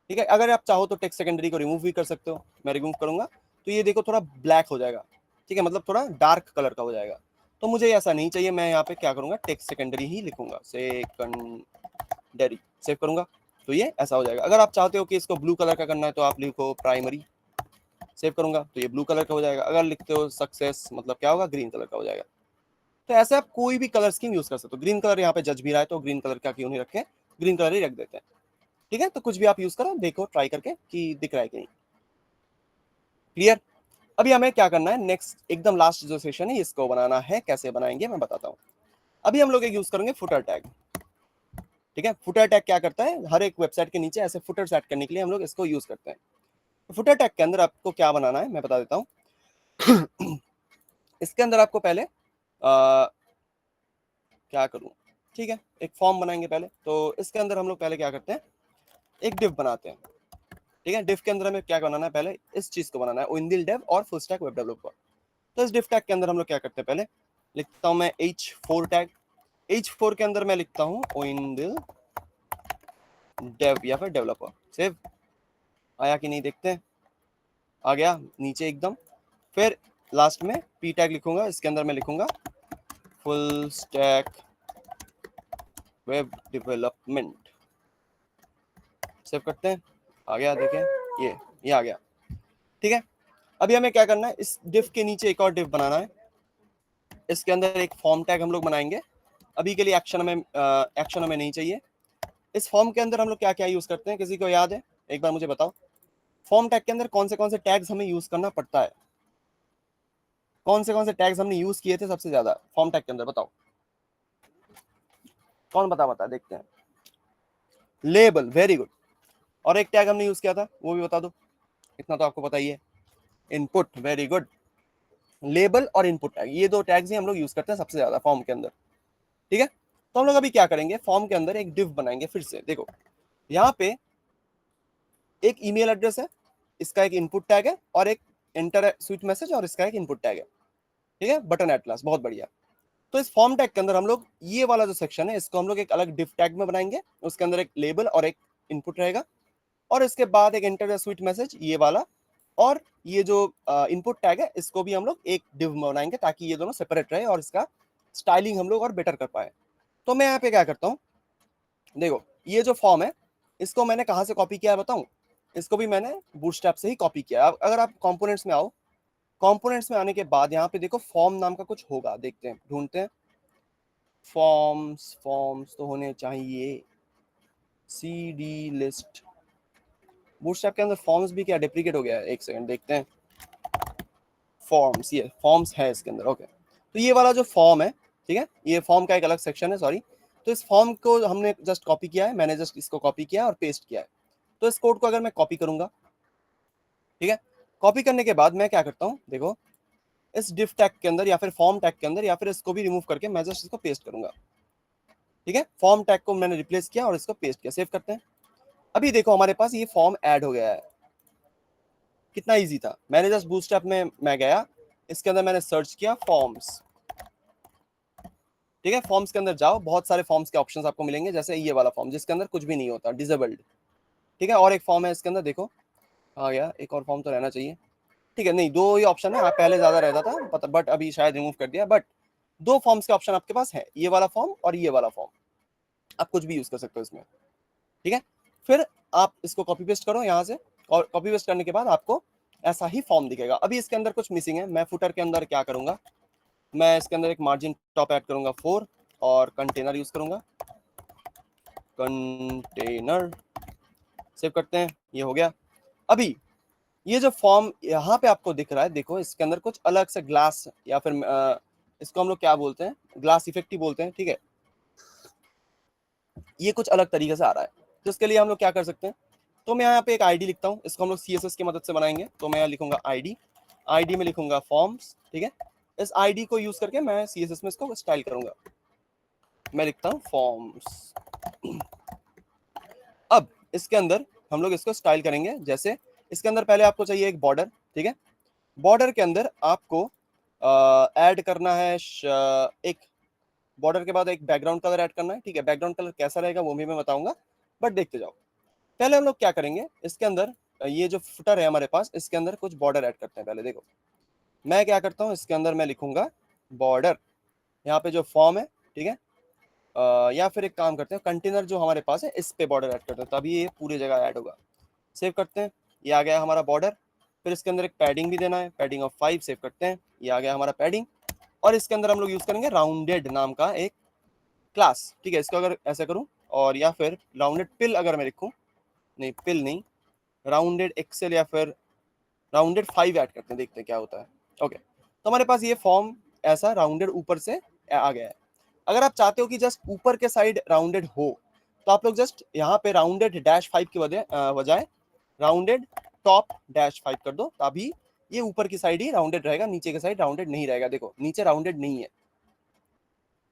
ठीक है। अगर आप चाहो तो टेक्स्ट सेकेंडरी को रिमूव भी कर सकते हो, मैं रिमूव करूंगा तो ये देखो थोड़ा ब्लैक हो जाएगा, ठीक है, मतलब थोड़ा डार्क कलर का हो जाएगा। तो मुझे ऐसा नहीं चाहिए, मैं यहाँ पे क्या करूंगा, टेक्स्ट सेकेंडरी ही लिखूंगा, सेकेंडरी, सेव करूंगा तो ये ऐसा हो जाएगा। अगर आप चाहते हो कि इसको ब्लू कलर का करना है तो आप लिखो प्राइमरी, सेव करूंगा तो ये ब्लू कलर का हो जाएगा। अगर लिखते हो सक्सेस मतलब क्या होगा, ग्रीन कलर का हो जाएगा। तो ऐसे आप कोई भी कलर स्कीम यूज कर सकते हो। ग्रीन कलर यहाँ पे जज भी रहा है तो ग्रीन कलर का क्यों नहीं रखें, ग्रीन कलर ही रख देते हैं, ठीक है। तो कुछ भी आप यूज करो, देखो ट्राई करके कि दिख रहा है कि नहीं। क्लियर। अभी हमें क्या करना है, नेक्स्ट एकदम लास्ट जो सेशन है इसको बनाना है। कैसे बनाएंगे मैं बताता हूँ। अभी हम लोग एक यूज करेंगे फुटर टैग, ठीक है। फुटर टैग क्या करता है, हर एक वेबसाइट के नीचे ऐसे फुटर सेट करने के लिए हम लोग इसको यूज करते हैं। तो फुटर टैग के अंदर आपको क्या बनाना है मैं बता देता हूँ। इसके अंदर आपको पहले क्या करूं, ठीक है, एक फॉर्म बनाएंगे पहले। तो इसके अंदर हम लोग पहले क्या करते हैं, एक डिव बनाते हैं, ठीक है। डिव के अंदर हमें क्या बनाना है, पहले इस चीज को बनाना है, ओइंडिल डेव और फुल स्टैक वेब डेवलपर। तो इस डिव टैग के अंदर हम लोग क्या करते हैं, पहले लिखता हूं मैं h4 टैग। h4 के अंदर मैं लिखता हूं ओइंडिल डेव या फिर डेवलपर। सेव आया कि नहीं देखते हैं, आ गया नीचे एकदम। फिर लास्ट में p टैग लिखूंगा, इसके अंदर मैं लिखूंगा full stack web development. Save करते हैं, आ गया, देखें ये आ गया, ठीक है। अभी हमें क्या करना है, इस डिव के नीचे एक और डिव बनाना है। इसके अंदर एक फॉर्म टैग हम लोग बनाएंगे। अभी के लिए एक्शन हमें नहीं चाहिए। इस फॉर्म के अंदर हम लोग क्या क्या यूज करते हैं, किसी को याद है, एक बार मुझे बताओ। फॉर्म टैग के अंदर कौन से टैग्स हमें यूज करना पड़ता है, कौन से टैग्स हमने यूज किए थे सबसे ज्यादा फॉर्म टैग के अंदर, बताओ कौन बता देखते हैं। Label, very good. और एक टैग हमने यूज किया था वो भी बता दो, इतना तो आपको पता ही है। Input, very good. लेबल और इनपुट टैग, ये दो टैग्स ही हम लोग यूज करते हैं सबसे ज्यादा फॉर्म के अंदर, ठीक है। तो हम लोग अभी क्या करेंगे, फॉर्म के अंदर एक डिव बनाएंगे। फिर से देखो, यहाँ पे एक ईमेल एड्रेस है, इसका एक इनपुट टैग है, और एक एंटर स्वीट मैसेज और इसका एक इनपुट टैग है, ठीक है। बटन एटलास, बहुत बढ़िया। तो इस फॉर्म टैग के अंदर हम लोग ये वाला जो सेक्शन है इसको हम लोग एक अलग डिव टैग में बनाएंगे। उसके अंदर एक लेबल और एक इनपुट रहेगा, और इसके बाद एक एंटर स्वीट मैसेज ये वाला, और ये जो इनपुट टैग है इसको भी हम लोग एक डिव में बनाएंगे ताकि ये दोनों सेपरेट रहे और इसका स्टाइलिंग हम लोग और बेटर कर पाए। तो मैं यहाँ पे क्या करता हूँ, देखो ये जो फॉर्म है इसको मैंने कहाँ से कॉपी किया है बताऊं, इसको भी मैंने बूटस्ट्रैप से ही कॉपी किया है। अगर आप कंपोनेंट्स में आओ, कंपोनेंट्स में आने के बाद यहाँ पे देखो फॉर्म नाम का कुछ होगा, देखते हैं, ढूंढते हैं। फॉर्म्स तो होने चाहिए, सी डी लिस्ट। बूटस्ट्रैप के अंदर फॉर्म्स भी क्या डेप्रिकेट हो गया है, एक सेकंड देखते हैं। फॉर्म्स, ये फॉर्म्स है इसके अंदर, ओके। तो ये वाला जो फॉर्म है, ठीक है, ये फॉर्म का एक अलग सेक्शन है, सॉरी। तो इस फॉर्म को हमने जस्ट कॉपी किया है, मैंने जस्ट इसको कॉपी किया और पेस्ट किया है। तो इस कोड को अगर मैं कॉपी करूंगा, ठीक है, कॉपी करने के बाद मैं क्या करता हूँ, देखो इस डिव टैग के अंदर या फिर फॉर्म टैग के अंदर, या फिर इसको भी रिमूव करके मैं जस्ट इसको पेस्ट करूंगा, ठीक है। फॉर्म टैग को मैंने रिप्लेस किया और इसको पेस्ट किया, सेव करते हैं। अभी देखो हमारे पास ये फॉर्म ऐड हो गया है, कितना इजी था। मैंने जस्ट बूटस्ट्रैप में मैं गया, इसके अंदर मैंने सर्च किया फॉर्म्स, ठीक है। फॉर्म्स के अंदर जाओ, बहुत सारे फॉर्म्स के ऑप्शंस आपको मिलेंगे, जैसे ये वाला फॉर्म जिसके अंदर कुछ भी नहीं होता, डिसेबल्ड, ठीक है। और एक फॉर्म है इसके अंदर, देखो आ गया, एक और फॉर्म तो रहना चाहिए, ठीक है। नहीं, दो ही ऑप्शन है, हाँ पहले ज्यादा रहता था पता, बट अभी शायद रिमूव कर दिया। बट दो फॉर्म्स के ऑप्शन आपके पास है, ये वाला फॉर्म और ये वाला फॉर्म, आप कुछ भी यूज कर सकते हो इसमें, ठीक है। फिर आप इसको कॉपी पेस्ट करो यहाँ से, और कॉपी पेस्ट करने के बाद आपको ऐसा ही फॉर्म दिखेगा। अभी इसके अंदर कुछ मिसिंग है, मैं फुटर के अंदर क्या करूंगा, मैं इसके अंदर एक मार्जिन टॉप ऐड करूंगा 4, और कंटेनर यूज करूंगा, कंटेनर, सेव करते हैं, ये हो गया। अभी ये जो फॉर्म यहाँ पे आपको दिख रहा है, देखो इसके अंदर कुछ अलग से ग्लास, या फिर इसको हम लोग क्या बोलते हैं, ग्लास इफेक्ट ही बोलते हैं, ठीक है। ये कुछ अलग तरीके से आ रहा है, तो इसके लिए हम लोग क्या कर सकते हैं, तो मैं यहाँ पे एक आईडी लिखता हूँ, इसको हम लोग CSS की मदद से बनाएंगे। तो मैं यहाँ लिखूंगा आईडी में लिखूंगा फॉर्म्स, ठीक है। इस आईडी को यूज करके मैं CSS में इसको स्टाइल करूंगा, मैं लिखता हूँ फॉर्म्स। अब इसके अंदर हम लोग इसको स्टाइल करेंगे, जैसे इसके अंदर पहले आपको चाहिए एक बॉर्डर, ठीक है। बॉर्डर के अंदर आपको ऐड करना है एक बॉर्डर के बाद एक बैकग्राउंड कलर ऐड करना है, ठीक है। बैकग्राउंड कलर कैसा रहेगा वो भी मैं बताऊंगा, बट देखते जाओ। पहले हम लोग क्या करेंगे, इसके अंदर ये जो फुटर है हमारे पास, इसके अंदर कुछ बॉर्डर ऐड करते हैं। पहले देखो मैं क्या करता हूँ, इसके अंदर मैं लिखूंगा बॉर्डर, यहाँ पे जो फॉर्म है, ठीक है, या फिर एक काम करते हैं, कंटेनर जो हमारे पास है इस पे बॉर्डर ऐड करते हैं, तभी ये पूरी जगह ऐड होगा। सेव करते हैं, ये आ गया हमारा बॉर्डर। फिर इसके अंदर एक पैडिंग भी देना है, पैडिंग ऑफ 5, सेव करते हैं, ये आ गया हमारा पैडिंग। और इसके अंदर हम लोग यूज करेंगे राउंडेड नाम का एक क्लास, ठीक है। इसको अगर ऐसा करूं, और या फिर राउंडेड पिल अगर मैं लिखूं, नहीं पिल नहीं, राउंडेड एक्सेल या फिर राउंडेड 5 ऐड करते हैं, देखते हैं क्या होता है। ओके, तो हमारे पास ये फॉर्म ऐसा राउंडेड ऊपर से आ गया है। अगर आप चाहते हो कि जस्ट ऊपर के साइड राउंडेड हो, तो आप लोग जस्ट यहाँ पे राउंडेड डैश 5 के बजाय राउंडेड टॉप डैश 5 कर दो, तभी ये ऊपर की साइड ही राउंडेड रहेगा, नीचे की साइड राउंडेड नहीं रहेगा। देखो नीचे राउंडेड नहीं है,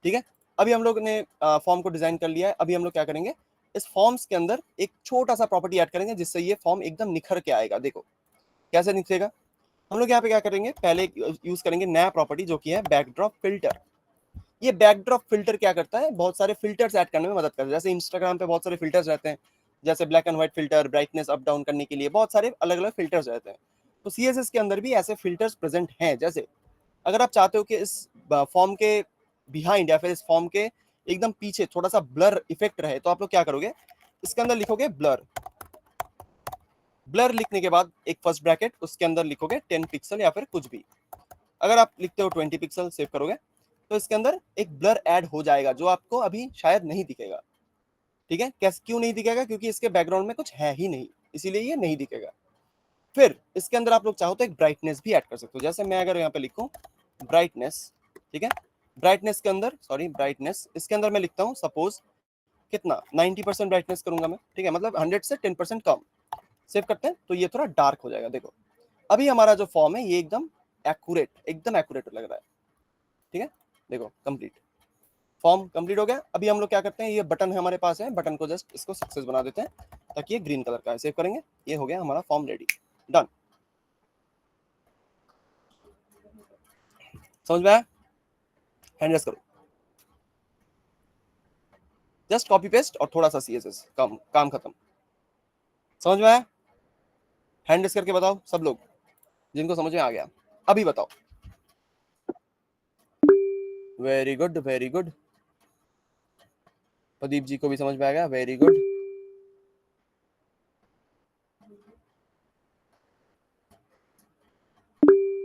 ठीक है। अभी हम लोग ने फॉर्म को डिजाइन कर लिया है। अभी हम लोग क्या करेंगे, इस फॉर्म्स के अंदर एक छोटा सा प्रॉपर्टी ऐड करेंगे, जिससे ये फॉर्म एकदम निखर के आएगा। देखो कैसे निखरेगा। हम लोग यहाँ पे क्या करेंगे, पहले यूज करेंगे नया प्रॉपर्टी जो कि है बैकड्रॉप फिल्टर। ये बैकड्रॉप फिल्टर क्या करता है, बहुत सारे फिल्टर्स ऐड करने में मदद करता है। जैसे इंस्टाग्राम पे बहुत सारे फिल्टर्स रहते हैं, जैसे black and white filter, brightness up down करने के लिए बहुत सारे अलग अलग फिल्टर्स रहते हैं। तो सीएसएस के अंदर भी ऐसे फिल्टर्स प्रेजेंट हैं। जैसे अगर आप चाहते हो कि इस फॉर्म के बिहाइंड या फिर इस फॉर्म के एकदम पीछे थोड़ा सा ब्लर इफेक्ट रहे, तो आप लोग क्या करोगे, इसके अंदर लिखोगे ब्लर। ब्लर लिखने के बाद एक फर्स्ट ब्रैकेट, उसके अंदर लिखोगे 10 पिक्सल या फिर कुछ भी। अगर आप लिखते हो 20 पिक्सल, सेव करोगे, तो इसके अंदर एक ब्लर ऐड हो जाएगा जो आपको अभी शायद नहीं दिखेगा, ठीक है। कैसे, क्यों नहीं दिखेगा, क्योंकि इसके बैकग्राउंड में कुछ है ही नहीं, इसीलिए ये नहीं दिखेगा। फिर इसके अंदर आप लोग चाहो तो एक ब्राइटनेस भी ऐड कर सकते हो। जैसे मैं अगर यहाँ पे लिखूं ब्राइटनेस, ठीक है, ब्राइटनेस के अंदर, सॉरी ब्राइटनेस, इसके अंदर मैं लिखता हूँ सपोज कितना 90% ब्राइटनेस करूंगा मैं, ठीक है, मतलब 100 से 10% कम। सेव करते हैं, तो ये थोड़ा डार्क हो जाएगा। देखो अभी हमारा जो फॉर्म है ये एकदम एक्यूरेट लग रहा है, ठीक है। देखो कंप्लीट, फॉर्म कंप्लीट हो गया। अभी हम लोग क्या करते हैं, ये बटन है हमारे पास है, बटन को जस्ट इसको सक्सेस बना देते हैं ताकि ये ग्रीन कलर का है। सेव करेंगे, ये हो गया हमारा फॉर्म रेडी, डन। समझ में आया, हैंड रेस करो, जस्ट कॉपी पेस्ट और थोड़ा सा सीएसएस, काम खत्म। समझ में आया, हैंड रेस करके बताओ सब लोग जिनको समझ में आ गया, अभी बताओ। Very good very good, Pradeep ji को भी समझ में आ गया, वेरी गुड।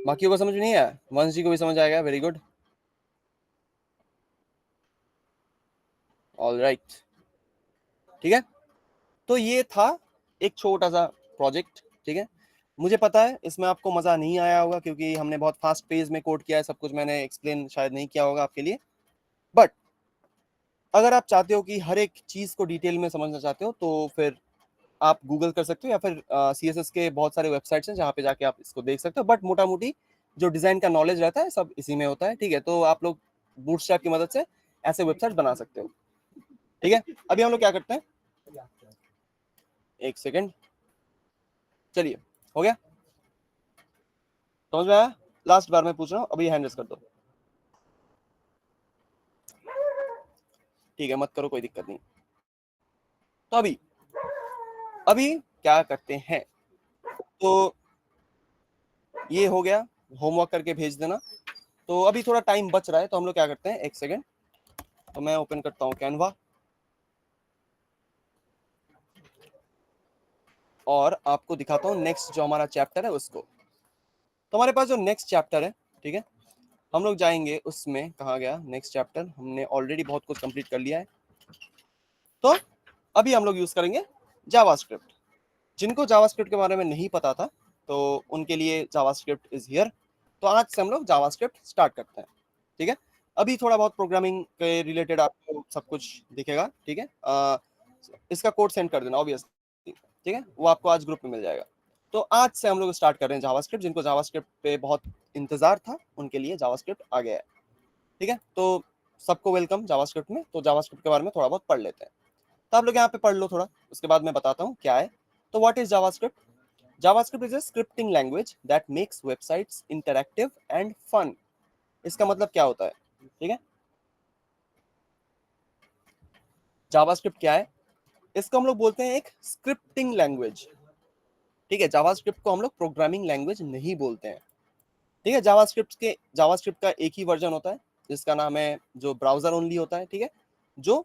बाकियों को समझ में नहीं आया, वंश जी को भी समझ आएगा, वेरी गुड, ऑल राइट, ठीक है। तो ये था एक छोटा सा प्रोजेक्ट, ठीक है। मुझे पता है इसमें आपको मजा नहीं आया होगा, क्योंकि हमने बहुत फास्ट पेज में कोड किया है, सब कुछ मैंने एक्सप्लेन शायद नहीं किया होगा आपके लिए। बट अगर आप चाहते हो कि हर एक चीज को डिटेल में समझना चाहते हो, तो फिर आप गूगल कर सकते हो, या फिर सीएसएस के बहुत सारे वेबसाइट्स हैं जहाँ पे जाके आप इसको देख सकते हो। बट मोटा मोटी जो डिजाइन का नॉलेज रहता है सब इसी में होता है, ठीक है। तो आप लोग बूटस्ट्रैप की मदद से ऐसे वेबसाइट बना सकते हो, ठीक है। अभी हम लोग क्या करते हैं, एक सेकेंड, चलिए हो गया, समझ में आया। लास्ट बार मैं पूछ रहा हूँ, अभी हैंड रेस कर दो, ठीक है, मत करो कोई दिक्कत नहीं। तो अभी अभी क्या करते हैं, तो ये हो गया, होमवर्क करके भेज देना। तो अभी थोड़ा टाइम बच रहा है, तो हम लोग क्या करते हैं, एक सेकेंड, तो मैं ओपन करता हूँ कैनवा और आपको दिखाता हूँ नेक्स्ट जो हमारा चैप्टर है उसको। तो हमारे पास जो नेक्स्ट चैप्टर है, ठीक है, हम लोग जाएंगे उसमें, कहाँ गया नेक्स्ट चैप्टर, हमने ऑलरेडी बहुत कुछ कंप्लीट कर लिया है। तो अभी हम लोग यूज करेंगे जावास्क्रिप्ट। जिनको जावास्क्रिप्ट के बारे में नहीं पता था, तो उनके लिए जावास्क्रिप्ट इज हियर। तो आज से हम लोग जावास्क्रिप्ट स्टार्ट करते हैं, ठीक है। अभी थोड़ा बहुत प्रोग्रामिंग के रिलेटेड आपको सब कुछ दिखेगा, ठीक है। इसका कोड सेंड कर देना ऑब्वियसली, ठीक है, वो आपको आज ग्रुप में मिल जाएगा। तो आज से हम लोग स्टार्ट कर रहे हैं जावास्क्रिप्ट। जिनको जावास्क्रिप्ट पे बहुत इंतजार था उनके लिए जावास्क्रिप्ट आ गया है, ठीक है। तो सबको वेलकम जावास्क्रिप्ट में। तो जावास्क्रिप्ट के बारे में थोड़ा बहुत पढ़ लेते हैं। तो आप लोग यहाँ पे पढ़ लो थोड़ा, उसके बाद मैं बताता हूँ क्या है। तो what is JavaScript? JavaScript is a scripting language that makes websites interactive and fun. इसका मतलब क्या होता है, ठीक है। जावास्क्रिप्ट क्या है, इसको हम लोग बोलते हैं एक स्क्रिप्टिंग लैंग्वेज, ठीक है। जावास्क्रिप्ट को हम लोग प्रोग्रामिंग लैंग्वेज नहीं बोलते हैं, ठीक है। जावास्क्रिप्ट का एक ही वर्जन होता है, जिसका नाम है जो ब्राउजर ओनली होता है, ठीक है, जो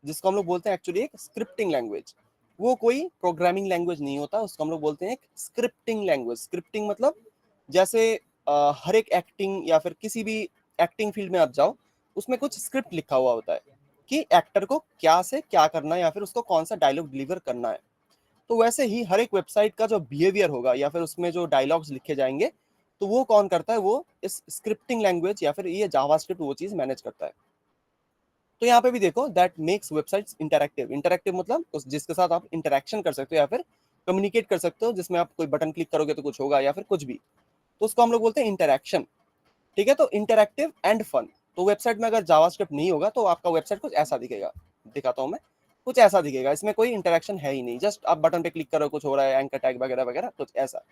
जिसको हम लोग बोलते हैं एक्चुअली एक स्क्रिप्टिंग लैंग्वेज। वो कोई प्रोग्रामिंग लैंग्वेज नहीं होता, उसको हम लोग बोलते हैं एक स्क्रिप्टिंग लैंग्वेज। स्क्रिप्टिंग मतलब जैसे हर एक एक्टिंग या फिर किसी भी एक्टिंग फील्ड में आप जाओ, उसमें कुछ स्क्रिप्ट लिखा हुआ होता है कि एक्टर को क्या से क्या करना है या फिर उसको कौन सा डायलॉग डिलीवर करना है। तो वैसे ही हर एक वेबसाइट का जो बिहेवियर होगा या फिर उसमें जो डायलॉग्स लिखे जाएंगे, तो वो कौन करता है, वो इस स्क्रिप्टिंग लैंग्वेज या फिर ये जावास्क्रिप्ट वो चीज मैनेज करता है। तो यहाँ पे भी देखो that makes websites interactive. Interactive मतलब उस जिसके साथ आप इंटरैक्शन कर सकते हो या फिर कम्युनिकेट कर सकते हो, जिसमें आप कोई बटन क्लिक करोगे तो कुछ होगा या फिर कुछ भी, तो उसको हम लोग बोलते हैं इंटरैक्शन। ठीक है, तो इंटरैक्टिव एंड फन। तो वेबसाइट में अगर जावास्क्रिप्ट नहीं होगा तो आपका वेबसाइट कुछ ऐसा दिखेगा, दिखाता हूँ मैं, कुछ ऐसा दिखेगा, इसमें कोई इंटरैक्शन है ही नहीं, जस्ट आप बटन पे क्लिक करो कुछ हो रहा है, एंकर टैग वगैरह वगैरह कुछ ऐसा।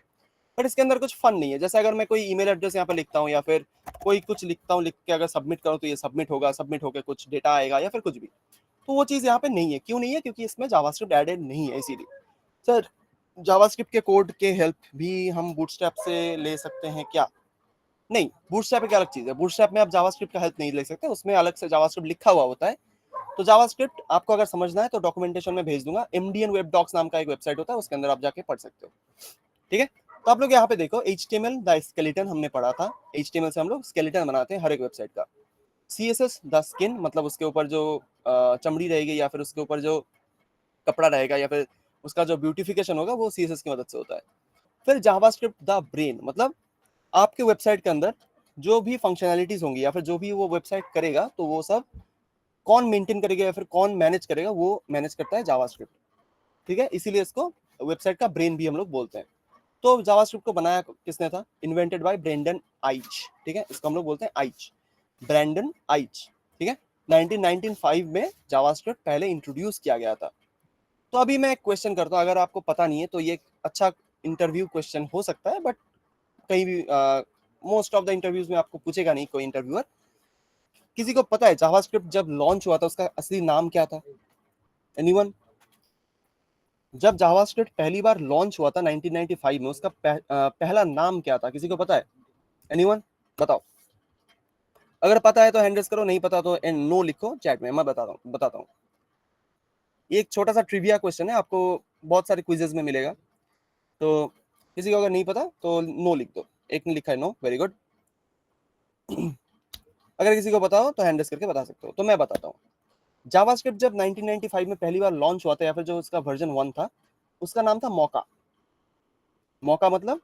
बट इसके अंदर कुछ फन नहीं है। जैसे अगर मैं कोई ईमेल एड्रेस यहाँ पे लिखता हूँ या फिर कोई कुछ लिखता हूँ, लिख के अगर सबमिट करूँ तो ये सबमिट होगा, सबमिट होकर कुछ डेटा आएगा या फिर कुछ भी, तो वो चीज़ यहाँ पे नहीं है। क्यों नहीं है? क्योंकि इसमें जावास्क्रिप्ट एडेड नहीं है, इसीलिए। सर, जावास्क्रिप्ट के कोड के हेल्प भी हम बूटस्ट्रैप से ले सकते हैं क्या? नहीं, बूटस्ट्रैप एक अलग चीज़ है। बूटस्ट्रैप में आप जावास्क्रिप्ट का हेल्प नहीं ले सकते, उसमें अलग से जावास्क्रिप्ट लिखा हुआ होता है। तो जावास्क्रिप्ट आपको अगर समझना है तो डॉक्यूमेंटेशन में भेज दूंगा। MDN वेब डॉक्स नाम का एक वेबसाइट होता है, उसके अंदर आप जाके पढ़ सकते हो। ठीक है, तो आप लोग यहाँ पे देखो, HTML द स्केलेटन हमने पढ़ा था। HTML से हम लोग स्केलेटन बनाते हैं हर एक वेबसाइट का। CSS द स्किन, मतलब उसके ऊपर जो चमड़ी रहेगी या फिर उसके ऊपर जो कपड़ा रहेगा या फिर उसका जो ब्यूटिफिकेशन होगा, वो CSS की मदद से होता है। फिर जावास्क्रिप्ट द ब्रेन, मतलब आपके वेबसाइट के अंदर जो भी फंक्शनैलिटीज होंगी या फिर जो भी वो वेबसाइट करेगा, तो वो सब कौन मेंटेन करेगा या फिर कौन मैनेज करेगा, वो मैनेज करता है जावास्क्रिप्ट। ठीक है, इसीलिए इसको वेबसाइट का ब्रेन भी हम लोग बोलते हैं। तो जावास्क्रिप्ट को बनाया किसने था? Invented by Brendon Aich. ठीक है, इसको हम लोग बोलते हैं आइच, ब्रेंडन आइच। ठीक है, 1995 में जावास्क्रिप्ट पहले इंट्रोड्यूस किया गया था। तो अभी मैं एक क्वेश्चन करता हूँ, अगर आपको पता नहीं है तो ये अच्छा इंटरव्यू क्वेश्चन हो सकता है, बट कहीं भी मोस्ट ऑफ द इंटरव्यूज में आपको पूछेगा नहीं कोई इंटरव्यूअर। किसी को पता है जावास्क्रिप्ट जब लॉन्च हुआ था उसका असली नाम क्या था? एनीवन? जब जावास्क्रिप्ट पहली बार लॉन्च हुआ था 1995 में, उसका पहला नाम क्या था? किसी को पता है? एनीवन? बताओ। अगर पता है तो हैंड रेज करो, नहीं पता तो नो लिखो चैट में, मैं बताता हूँ। ये एक छोटा सा ट्रिविया क्वेश्चन है, आपको बहुत सारे क्विजेज में मिलेगा। तो किसी को अगर नहीं पता तो नो लिख दो। एक ने लिखा है नो, वेरी गुड। अगर किसी को पता हो तो हैंड रेज करके बता सकते हो। तो मैं बताता हूँ। जावास्क्रिप्ट जब 1995 में पहली बार लॉन्च हुआ था या फिर जो उसका वर्जन 1 था, उसका नाम था मौका। मौका मतलब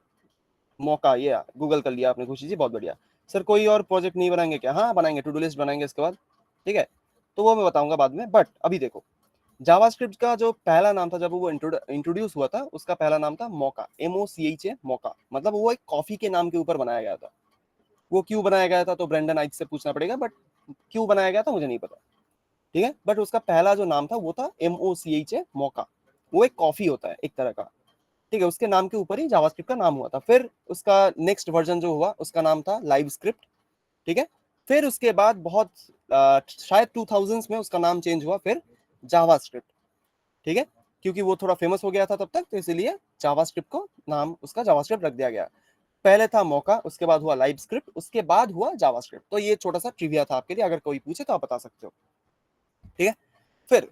मौका, ये गूगल कर लिया आपने, खुशी जी, बहुत बढ़िया। सर कोई और प्रोजेक्ट नहीं बनाएंगे क्या? हाँ बनाएंगे, टू डू लिस्ट बनाएंगे इसके बाद। ठीक है, तो वो मैं बताऊंगा बाद में। बट अभी देखो, जावास्क्रिप्ट का जो पहला नाम था जब वो इंट्रोड्यूस हुआ था, उसका पहला नाम था मौका, MOCHA, मौका। मतलब वो एक कॉफी के नाम के ऊपर बनाया गया था। वो क्यों बनाया गया था तो ब्रेंडन आइच से पूछना पड़ेगा, बट क्यों बनाया गया था मुझे नहीं पता। ठीक है, बट उसका पहला जो नाम था वो था MOCHA, मौका। वो एक कॉफी होता है एक तरह का। ठीक है, उसके नाम के ऊपर ही जावास्क्रिप्ट का नाम हुआ था। फिर उसका नेक्स्ट वर्जन जो हुआ उसका नाम था लाइव स्क्रिप्ट। ठीक है, फिर उसके बाद बहुत शायद 2000s में उसका नाम चेंज हुआ फिर जावास्क्रिप्ट। ठीक है, क्योंकि वो थोड़ा फेमस हो गया था तब तक, तो इसीलिए जावास्क्रिप्ट को नाम उसका जावास्क्रिप्ट रख दिया गया। पहले था मौका, उसके बाद हुआ लाइव स्क्रिप्ट, उसके बाद हुआ जावास्क्रिप्ट। तो ये छोटा सा ट्रिविया था आपके लिए, अगर कोई पूछे तो आप बता सकते हो। ठीक है, फिर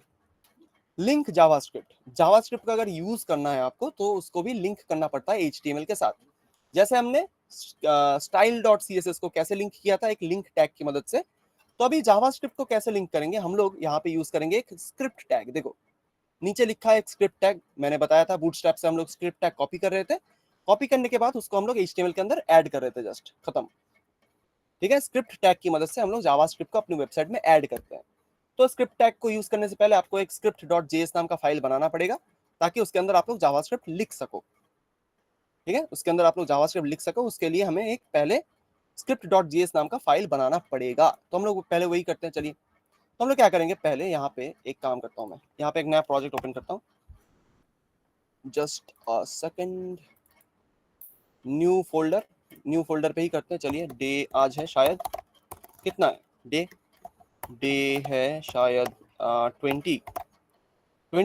लिंक जावास्क्रिप्ट। जावास्क्रिप्ट का अगर यूज करना है आपको तो उसको भी लिंक करना पड़ता है HTML के साथ। जैसे हमने style.css को कैसे लिंक किया था, एक लिंक टैग की मदद से, तो अभी जावास्क्रिप्ट को कैसे लिंक करेंगे हम लोग? यहाँ पे यूज करेंगे एक स्क्रिप्ट टैग। देखो नीचे लिखा है एक स्क्रिप्ट टैग, मैंने बताया था बूटस्ट्रैप से हम लोग स्क्रिप्ट टैग कॉपी कर रहे थे। कॉपी करने के बाद उसको हम लोग HTML के अंदर ऐड कर रहे थे, जस्ट खत्म। ठीक है, स्क्रिप्ट टैग की मदद से हम लोग जावास्क्रिप्ट को अपनी वेबसाइट में ऐड करते हैं। तो स्क्रिप्ट टैग को यूज करने से पहले आपको एक script.js नाम का फाइल बनाना पड़ेगा, ताकि उसके अंदर आप लोग जावास्क्रिप्ट लिख सको। ठीक है, उसके अंदर आप लोग जावास्क्रिप्ट लिख सको, उसके लिए हमें एक पहले script.js नाम का फाइल बनाना पड़ेगा। तो हम लोग पहले वही करते हैं। चलिए, तो हम लोग क्या करेंगे, पहले यहाँ पे एक काम करता हूँ, मैं यहाँ पे एक नया प्रोजेक्ट ओपन करता हूँ। Just a second, new folder पे ही करते हैं। चलिए, डे आज है शायद, कितना है डे? डे है शायद 20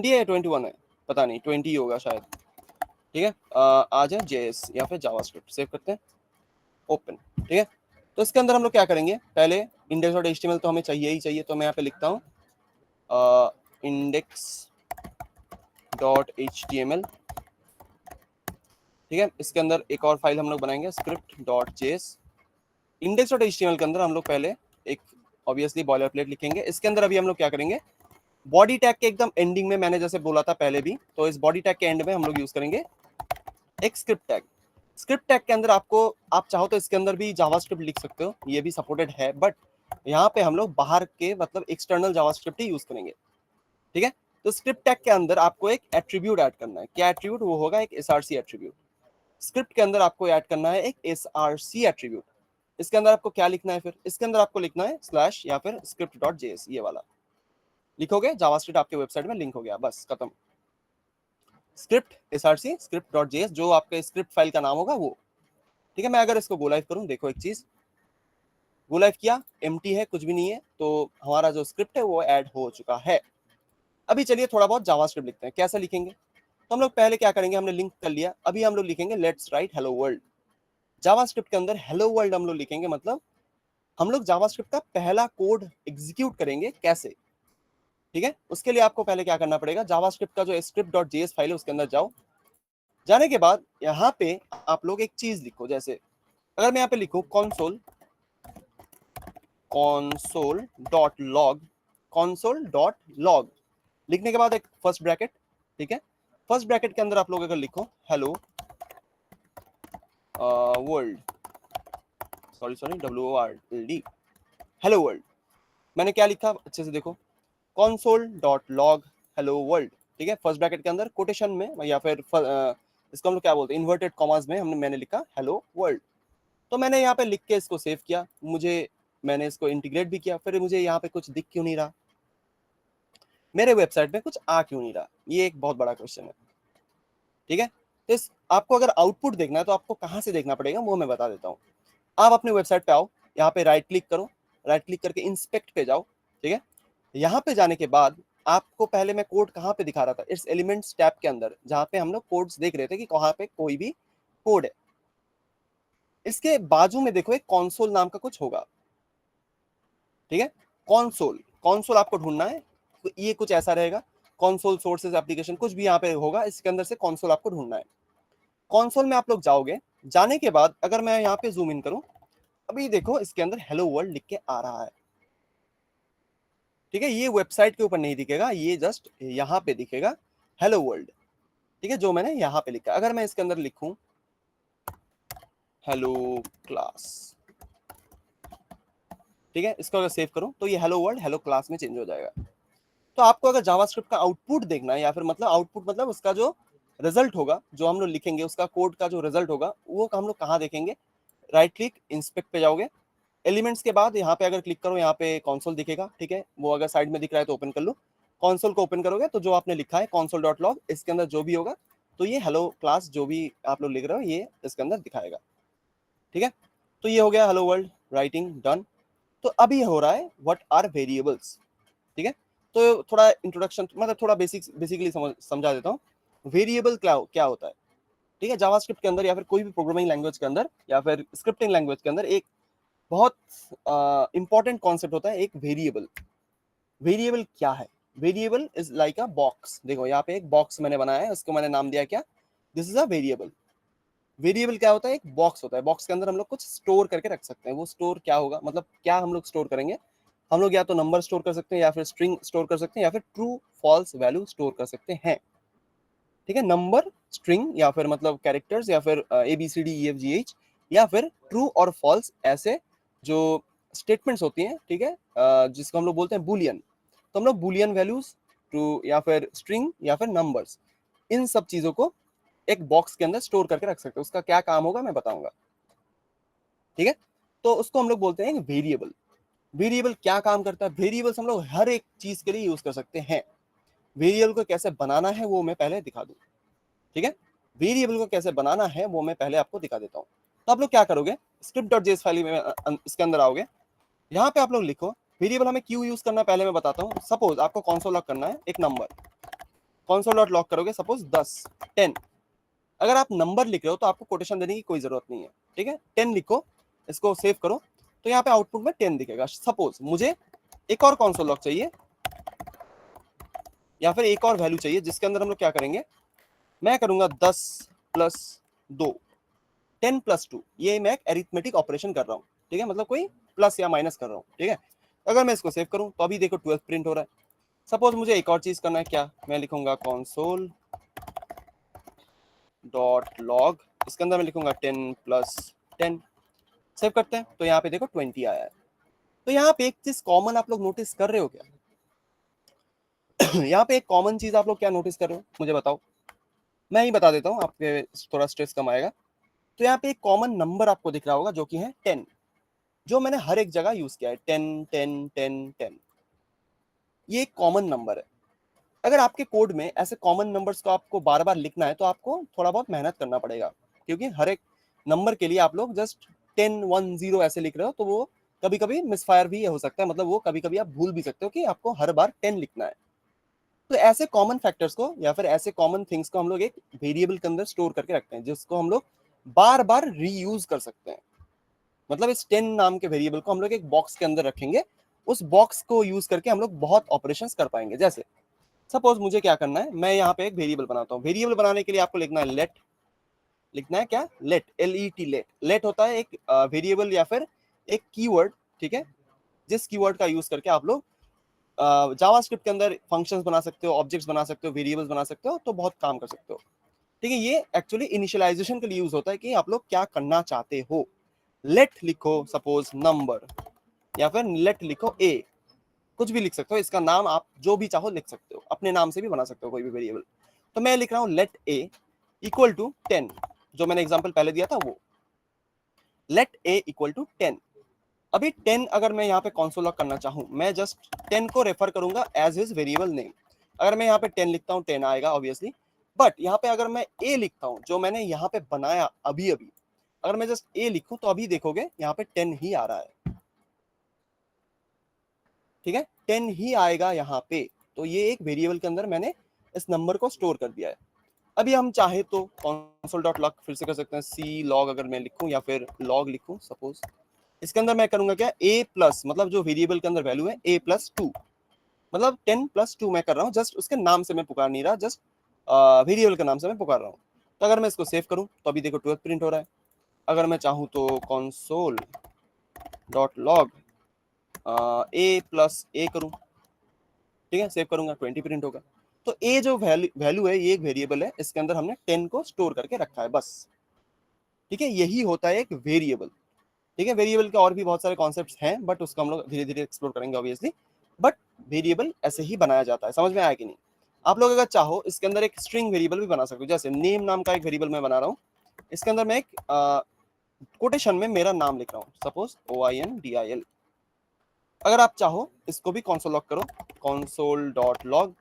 है या 21 है, पता नहीं, 20 होगा शायद। ठीक है, आज है JS या फिर जावास्क्रिप्ट। सेव करते हैं, ओपन। ठीक है, तो इसके अंदर हम लोग क्या करेंगे, पहले इंडेक्स डॉट एचटीएमएल तो हमें चाहिए ही चाहिए, तो मैं यहाँ पे लिखता हूँ इंडेक्स डॉट एचटीएमएल। ठीक है, इसके अंदर एक और फाइल हम लोग बनाएंगे script dot JS. Index dot HTML के अंदर हम लोग पहले एक ऑब्वियसली बॉयलर प्लेट लिखेंगे। इसके अंदर अभी हम लोग क्या करेंगे, बॉडी टैग के एकदम एंडिंग में, मैंने जैसे बोला था पहले भी, तो इस बॉडी टैग के एंड में हम लोग यूज करेंगे एक स्क्रिप्ट टैग। स्क्रिप्ट टैग के अंदर आपको, आप चाहो तो इसके अंदर भी जावास्क्रिप्ट लिख सकते हो, ये भी सपोर्टेड है, बट यहाँ पे हम लोग बाहर के मतलब एक्सटर्नल जावास्क्रिप्ट ही यूज करेंगे। ठीक है, तो स्क्रिप्ट टैग के अंदर आपको एक एट्रीब्यूट ऐड करना है। क्या एट्रीब्यूट? वो होगा एक एसआरसी एट्रीब्यूट। स्क्रिप्ट के अंदर आपको ऐड करना है एक एसआरसी एट्रीब्यूट। इसके अंदर आपको क्या लिखना है फिर? इसके अंदर आपको लिखना है स्लैश या फिर स्क्रिप्ट डॉट जेएस, ये वाला लिखोगे, जावास्क्रिप्ट आपके वेबसाइट में लिंक हो गया, बस खत्म। Script SRC script dot JS, जो आपके स्क्रिप्ट फाइल का नाम होगा वो। ठीक है, मैं अगर इसको गो लाइव करूं, देखो एक चीज, गो लाइव किया, एम्प्टी है, कुछ भी नहीं है, तो हमारा जो स्क्रिप्ट है वो ऐड हो चुका है। अभी चलिए थोड़ा बहुत जावास्क्रिप्ट लिखते हैं। कैसे लिखेंगे? तो हम लोग पहले क्या करेंगे, हमने लिंक कर लिया, अभी हम लोग लिखेंगे let's write hello world. JavaScript के अंदर हेलो वर्ल्ड हम लोग लिखेंगे, मतलब हम लोग जावास्क्रिप्ट का पहला कोड एग्जीक्यूट करेंगे कैसे। ठीक है, उसके लिए आपको पहले क्या करना पड़ेगा, जावास्क्रिप्ट का जो स्क्रिप्ट डॉट जेएस फाइल है उसके अंदर जाओ। जाने के बाद यहाँ पे आप लोग एक चीज लिखो, जैसे अगर मैं यहाँ पे लिखूं console dot log, console dot log लिखने के बाद एक फर्स्ट ब्रैकेट। ठीक है, फर्स्ट ब्रैकेट के अंदर आप लोग अगर लिखो hello world, sorry WORLD, hello world. मैंने क्या लिखा अच्छे से देखो, console dot log hello world. ठीक है, फर्स्ट ब्रैकेट के अंदर कोटेशन में या फिर इसको हम लोग क्या बोलते हैं, इन्वर्टेड कॉमास में मैंने लिखा हेलो वर्ल्ड। तो मैंने यहाँ पे लिख के इसको सेव किया, मैंने इसको इंटीग्रेट भी किया, फिर मुझे यहाँ पे कुछ दिख क्यों नहीं रहा, मेरे वेबसाइट में कुछ आ क्यों नहीं रहा, ये एक बहुत बड़ा क्वेश्चन है। ठीक है, तो इस आपको अगर आउटपुट देखना है तो आपको कहाँ से देखना पड़ेगा वो मैं बता देता हूँ। आप अपने वेबसाइट पे आओ, यहाँ पे राइट क्लिक करो, राइट क्लिक करके इंस्पेक्ट पे जाओ। ठीक है, यहाँ पे जाने के बाद आपको पहले मैं कोड कहाँ पे दिखा रहा था, इस एलिमेंट्स टैब के अंदर, जहाँ पे हम लोग कोड्स देख रहे थे कि कहाँ पे कोई भी कोड है, इसके बाजू में देखो एक कॉन्सोल नाम का कुछ होगा। ठीक है, कॉन्सोल आपको ढूंढना है, तो ये कुछ ऐसा रहेगा, कॉन्सोल सोर्सेज एप्लीकेशन कुछ भी यहाँ पे होगा, इसके अंदर से कॉन्सोल आपको ढूंढना है। कॉन्सोल में आप लोग जाओगे, जाने के बाद अगर मैं यहाँ पे जूम इन करूं, अभी देखो इसके अंदर हेलो वर्ल्ड लिख के आ रहा है। ठीक है, ये वेबसाइट के ऊपर नहीं दिखेगा, ये जस्ट यहाँ पे दिखेगा हेलो वर्ल्ड। ठीक है, जो मैंने यहाँ पे लिखा, अगर मैं इसके अंदर लिखूं हेलो क्लास, ठीक है, इसको अगर सेव करूं तो ये हेलो वर्ल्ड हेलो क्लास में चेंज हो जाएगा। तो आपको अगर जावास्क्रिप्ट का आउटपुट देखना है, या फिर मतलब आउटपुट मतलब उसका जो रिजल्ट होगा, जो हम लोग लिखेंगे उसका कोड का जो रिजल्ट होगा, वो हम लोग कहाँ देखेंगे, राइट क्लिक इंस्पेक्ट पे जाओगे, एलिमेंट्स के बाद यहाँ पे अगर क्लिक करो, यहाँ पे कॉन्सोल दिखेगा। ठीक है, वो अगर साइड में दिख रहा है तो ओपन कर लो, कॉन्सोल को ओपन करोगे तो जो आपने लिखा है कॉन्सोल डॉट लॉग, इसके अंदर जो भी होगा, तो ये हेलो क्लास जो भी आप लोग लिख रहे हो ये इसके अंदर दिखाएगा। ठीक है, तो ये हो गया हेलो वर्ल्ड, राइटिंग डन। तो अभी हो रहा है व्हाट आर वेरिएबल्स। ठीक है, तो थोड़ा इंट्रोडक्शन, मतलब थोड़ा बेसिकली समझा देता हूँ। वेरिएबल क्या क्या होता है? ठीक है, जावास्क्रिप्ट के अंदर या फिर कोई भी प्रोग्रामिंग लैंग्वेज के अंदर या फिर स्क्रिप्टिंग लैंग्वेज के अंदर एक बहुत इंपॉर्टेंट कॉन्सेप्ट होता है एक वेरिएबल। वेरिएबल क्या है? Variable is like a box. देखो यहाँ पे एक बॉक्स मैंने बनाया है, उसको मैंने नाम दिया क्या, this is a variable. Variable क्या होता है? एक बॉक्स होता है, बॉक्स के अंदर हम लोग कुछ स्टोर करके रख सकते हैं। वो स्टोर क्या होगा, मतलब क्या हम लोग स्टोर करेंगे, हम लोग या तो नंबर स्टोर कर सकते हैं, या फिर स्ट्रिंग स्टोर कर सकते हैं, या फिर ट्रू फॉल्स वैल्यू स्टोर कर सकते हैं। ठीक है, नंबर, स्ट्रिंग, या फिर मतलब कैरेक्टर्स, या फिर ABCDEFGH, या फिर ट्रू और फॉल्स, ऐसे जो स्टेटमेंट्स होती हैं। ठीक है, जिसको हम लोग बोलते हैं बुलियन। तो हम लोग बुलियन वैल्यूज, ट्रू या फिर स्ट्रिंग या फिर नंबर्स, इन सब चीजों को एक बॉक्स के अंदर स्टोर करके रख सकते हैं। उसका क्या काम होगा मैं बताऊंगा। ठीक है, तो उसको हम लोग बोलते हैं वेरिएबल। वेरिएबल क्या काम करता है? वेरिएबल्स हम लोग हर एक चीज के लिए यूज कर सकते हैं। वेरिएबल को कैसे बनाना है वो मैं पहले दिखा दूं। ठीक है, वेरिएबल को कैसे बनाना है वो मैं पहले आपको दिखा देता हूँ। तो आप लोग क्या करोगे, स्क्रिप्ट डॉट जेएस फाइल में इसके अंदर आओगे, यहाँ पे आप लोग लिखो वेरिएबल हमें क्यों यूज करना है पहले मैं बताता हूँ। सपोज आपको कॉन्सोल लॉक करना है एक नंबर, कॉन्सोल डॉट लॉक करोगे सपोज 10 10। अगर आप नंबर लिख रहे हो तो आपको कोटेशन देने की कोई जरूरत नहीं है। ठीक है, 10 लिखो, इसको सेव करो। तो यहाँ पे आउटपुट में 10 दिखेगा। सपोज मुझे एक और कंसोल लॉग चाहिए या फिर एक और वैल्यू चाहिए जिसके अंदर हम लोग क्या करेंगे, मैं करूंगा 10 प्लस 2, 10 प्लस 2, ये मैं एक एरिथमेटिक ऑपरेशन कर रहा हूँ, ठीक है, मतलब कोई प्लस या माइनस कर रहा हूँ, ठीक है। अगर मैं इसको सेव करूँ तो अभी देखो 12 प्रिंट हो रहा है। सपोज मुझे एक और चीज करना है, क्या, मैं लिखूंगा console डॉट लॉग, इसके अंदर मैं लिखूंगा 10 प्लस 10, सेव करते हैं तो यहाँ पे देखो 20 आया है। तो यहाँ पे एक चीज कॉमन आप लोग नोटिस कर रहे हो क्या? यहाँ पे एक कॉमन चीज आप लोग क्या नोटिस कर रहे हो मुझे बताओ, मैं ही बता देता हूँ, आपके थोड़ा स्ट्रेस कम आएगा। तो यहाँ पे एक कॉमन नंबर आपको दिख रहा होगा जो कि है 10, जो मैंने हर एक जगह यूज किया है, 10 10 10 10, ये एक कॉमन नंबर है। अगर आपके कोड में ऐसे कॉमन नंबर्स को आपको बार बार लिखना है तो आपको थोड़ा बहुत मेहनत करना पड़ेगा, क्योंकि हर एक नंबर के लिए आप लोग जस्ट 10 1 0 ऐसे लिख रहे हो तो वो कभी कभी मिसफायर भी हो सकता है, मतलब वो कभी कभी आप भूल भी सकते हो कि आपको हर बार 10 लिखना है। तो ऐसे कॉमन फैक्टर्स को या फिर ऐसे कॉमन थिंग्स को हम लोग एक वेरिएबल के अंदर स्टोर करके रखते हैं, जिसको हम लोग बार बार रीयूज कर सकते हैं। मतलब इस 10 नाम के वेरिएबल को हम लोग एक बॉक्स के अंदर रखेंगे, उस बॉक्स को यूज करके हम लोग बहुत ऑपरेशंस कर पाएंगे। जैसे सपोज मुझे क्या करना है, मैं यहाँ पे एक वेरिएबल बनाता हूँ। वेरिएबल बनाने के लिए आपको लिखना है लेट, लिखना है क्या, लेट, LET, लेट। लेट होता है एक वेरिएबल या फिर एक कीवर्ड, ठीक है, जिस कीवर्ड का यूज करके आप लोग जावास्क्रिप्ट के अंदर फंक्शंस बना सकते हो, ऑब्जेक्ट्स बना सकते हो, वेरिएबल्स बना सकते हो, तो बहुत काम कर सकते हो, ठीक है। ये एक्चुअली इनिशियलाइजेशन के लिए यूज होता है कि आप लोग क्या करना चाहते हो। लेट लिखो सपोज नंबर, या फिर लेट लिखो ए, कुछ भी लिख सकते हो, इसका नाम आप जो भी चाहो लिख सकते हो, अपने नाम से भी बना सकते हो कोई भी वेरिएबल। तो मैं लिख रहा हूँ लेट ए इक्वल टू 10, जो मैंने एग्जांपल पहले दिया था वो, लेट ए इक्वल टू 10। अभी 10 अगर मैं यहाँ पे कंसोल लॉग करना चाहूँ, मैं जस्ट 10 को रेफर करूंगा एज हिज वेरिएबल नेम। अगर मैं यहाँ पे 10 लिखता हूँ 10 आएगा ऑब्वियसली, बट यहाँ पे अगर मैं ए लिखता हूँ जो मैंने यहाँ पे बनाया अभी अभी, अगर मैं जस्ट ए लिखूं तो अभी देखोगे यहाँ पे 10 ही आ रहा है, ठीक है, 10 ही आएगा यहाँ पे। तो ये एक वेरिएबल के अंदर मैंने इस नंबर को स्टोर कर दिया है। अभी हम चाहे तो console डॉट लॉग फिर से कर सकते हैं, सी लॉग अगर मैं लिखूं या फिर लॉग लिखूं सपोज, इसके अंदर मैं करूंगा क्या, ए प्लस, मतलब जो वेरिएबल के अंदर वैल्यू है ए प्लस 2, मतलब 10 प्लस 2 मैं कर रहा हूँ, जस्ट उसके नाम से मैं पुकार नहीं रहा, जस्ट वेरिएबल के नाम से मैं पुकार रहा हूँ। तो अगर मैं इसको सेव करूँ तो अभी देखो 12 प्रिंट हो रहा है। अगर मैं चाहूँ तो console डॉट लॉग ए प्लस ए करूँ, ठीक है, सेव करूंगा 20 प्रिंट होगा। तो ए जो वैल्यू है ये एक वेरिएबल है, इसके अंदर हमने 10 को स्टोर करके रखा है बस, ठीक है, यही होता है एक वेरिएबल, ठीक है। वेरिएबल के और भी बहुत सारे कॉन्सेप्ट्स हैं, बट उसको हम लोग धीरे धीरे एक्सप्लोर करेंगे ऑब्वियसली, बट वेरिएबल ऐसे ही बनाया जाता है। समझ में आया कि नहीं? आप लोग अगर चाहो इसके अंदर एक स्ट्रिंग वेरिएबल भी बना सकते हो, जैसे नेम नाम का एक वेरिएबल मैं बना रहा हूँ, इसके अंदर मैं एक कोटेशन में मेरा नाम लिख रहा हूँ, सपोज OINDIL। अगर आप चाहो इसको भी console लॉग करो, console डॉट लॉग,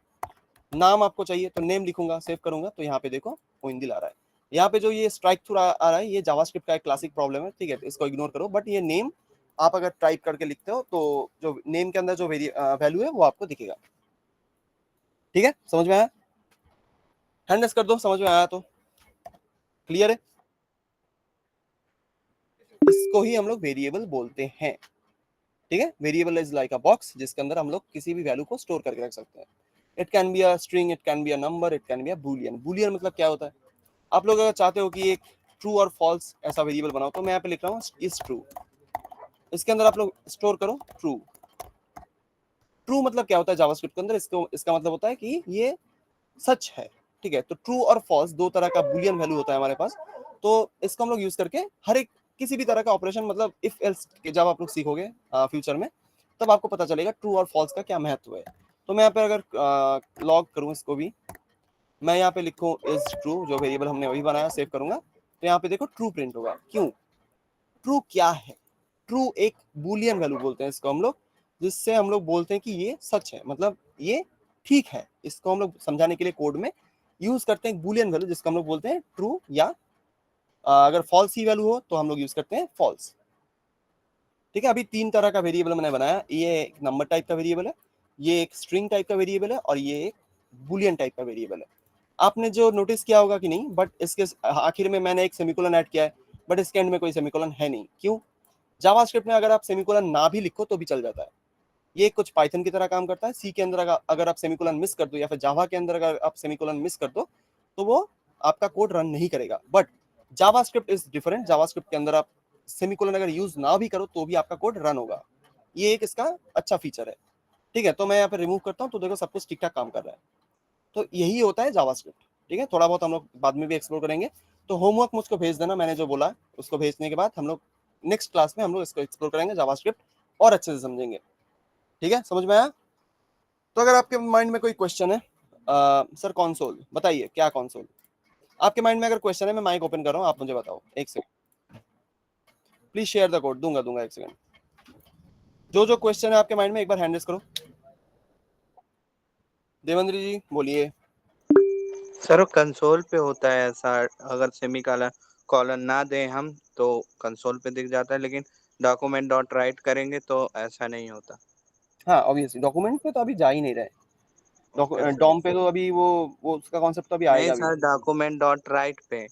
नाम आपको चाहिए तो नेम लिखूंगा, सेव करूंगा तो यहाँ पे देखो ओइंदिल आ रहा है। यहाँ पे जो ये स्ट्राइक थ्रू आ रहा है, ये जावास्क्रिप्ट का एक क्लासिक प्रॉब्लम है, ठीक है, इसको इग्नोर करो। बट ये नेम आप अगर टाइप करके लिखते हो तो जो नेम के अंदर जो वैल्यू है वो आपको दिखेगा, ठीक है, समझ में आया? हैंड रेस कर दो समझ में आया तो, क्लियर है? इसको ही हम लोग वेरिएबल बोलते हैं, ठीक है। Variable is like a box जिसके अंदर हम लोग किसी भी वैल्यू को स्टोर करके रख सकते हैं। It can be a string, it can be a number, it can be a Boolean. Boolean मतलब क्या होता है, आप लोग अगर चाहते हो कि एक ट्रू और फॉल्स ऐसा वेरिएबल बनाओ, तो मैं यहाँ पे लिख रहा हूँ इज ट्रू, इसके अंदर आप लोग स्टोर करो ट्रू। ट्रू मतलब क्या होता है जावास्क्रिप्ट के अंदर, इसको इसका मतलब होता है कि ये सच है, ठीक है। तो ट्रू और फॉल्स दो तरह का बूलियन वैल्यू होता है हमारे पास, तो इसको हम लोग यूज करके हर एक किसी भी तरह का ऑपरेशन, मतलब इफ एल्स जब आप लोग सीखोगे फ्यूचर में, तब आपको पता चलेगा ट्रू और फॉल्स का क्या महत्व है। तो मैं यहाँ पे अगर लॉग करूँ इसको भी, मैं यहाँ पे लिखूँ इज ट्रू, जो वेरिएबल हमने वही बनाया, सेव करूंगा तो यहाँ पे देखो ट्रू प्रिंट होगा। क्यों? ट्रू क्या है? ट्रू एक बूलियन वैल्यू बोलते हैं इसको हम लोग, जिससे हम लोग बोलते हैं कि ये सच है, मतलब ये ठीक है। इसको हम लोग समझाने के लिए कोड में यूज करते हैं बूलियन वैल्यू, जिसको हम लोग बोलते हैं ट्रू, या अगर फॉल्स ही वैल्यू हो तो हम लोग यूज करते हैं फॉल्स, ठीक है। अभी 3 तरह का वेरिएबल मैंने बनाया, ये एक नंबर टाइप का वेरिएबल है, ये एक स्ट्रिंग टाइप का वेरिएबल है, और ये एक बूलियन टाइप का वेरिएबल है। आपने जो नोटिस किया होगा कि नहीं, बट इसके आखिर में मैंने एक सेमीकोलन ऐड किया है, बट इसके एंड में कोई सेमीकोलन है नहीं। क्यों? जावास्क्रिप्ट में अगर आप सेमीकोलन ना भी लिखो तो भी चल जाता है। ये कुछ पाइथन की तरह काम करता है। सी के अंदर अगर आप सेमीकोलन मिस कर दो या फिर जावा के अंदर अगर आप सेमीकोलन मिस कर दो तो वो आपका कोड रन नहीं करेगा। But JavaScript is different. JavaScript के अंदर आप सेमीकोलन अगर यूज ना भी करो तो भी आपका कोड रन होगा। ये एक इसका अच्छा फीचर है। ठीक है, तो मैं यहाँ पे रिमूव करता हूँ तो देखो सब कुछ ठीक ठाक काम कर रहा है। तो यही होता है जावास्क्रिप्ट। ठीक है, थोड़ा बहुत हम लोग बाद में भी एक्सप्लोर करेंगे। तो होमवर्क मुझको भेज देना, मैंने जो बोला उसको भेजने के बाद हम लोग नेक्स्ट क्लास में हम लोग इसको एक्सप्लोर करेंगे जावास्क्रिप्ट और अच्छे से समझेंगे। ठीक है, समझ में आया? तो अगर आपके माइंड में कोई क्वेश्चन है, सर कंसोल बताइए क्या कंसोल, आपके माइंड में अगर क्वेश्चन है, मैं माइक ओपन कर रहा हूँ, आप मुझे बताओ। एक second, please share the code. दूंगा दूंगा, एक सेकंड। जो जो क्वेश्चन है आपके माइंड में एक बार हैंड रेस करो। देवेंद्र जी बोलिए। सर कंसोल पे होता है ऐसा, अगर सेमी कॉलन ना दें हम तो कंसोल पे दिख जाता है, लेकिन डॉक्यूमेंट डॉट राइट करेंगे तो ऐसा नहीं होता। हाँ ऑब्वियसली डॉक्यूमेंट पे तो अभी जा ही नहीं ओके रहे। सर। डॉम पे तो अभी वो उसका कॉन्सेप्ट तो अभी नहीं आएगा भी सर, नहीं। डॉक्यूमेंट डॉट राइट पे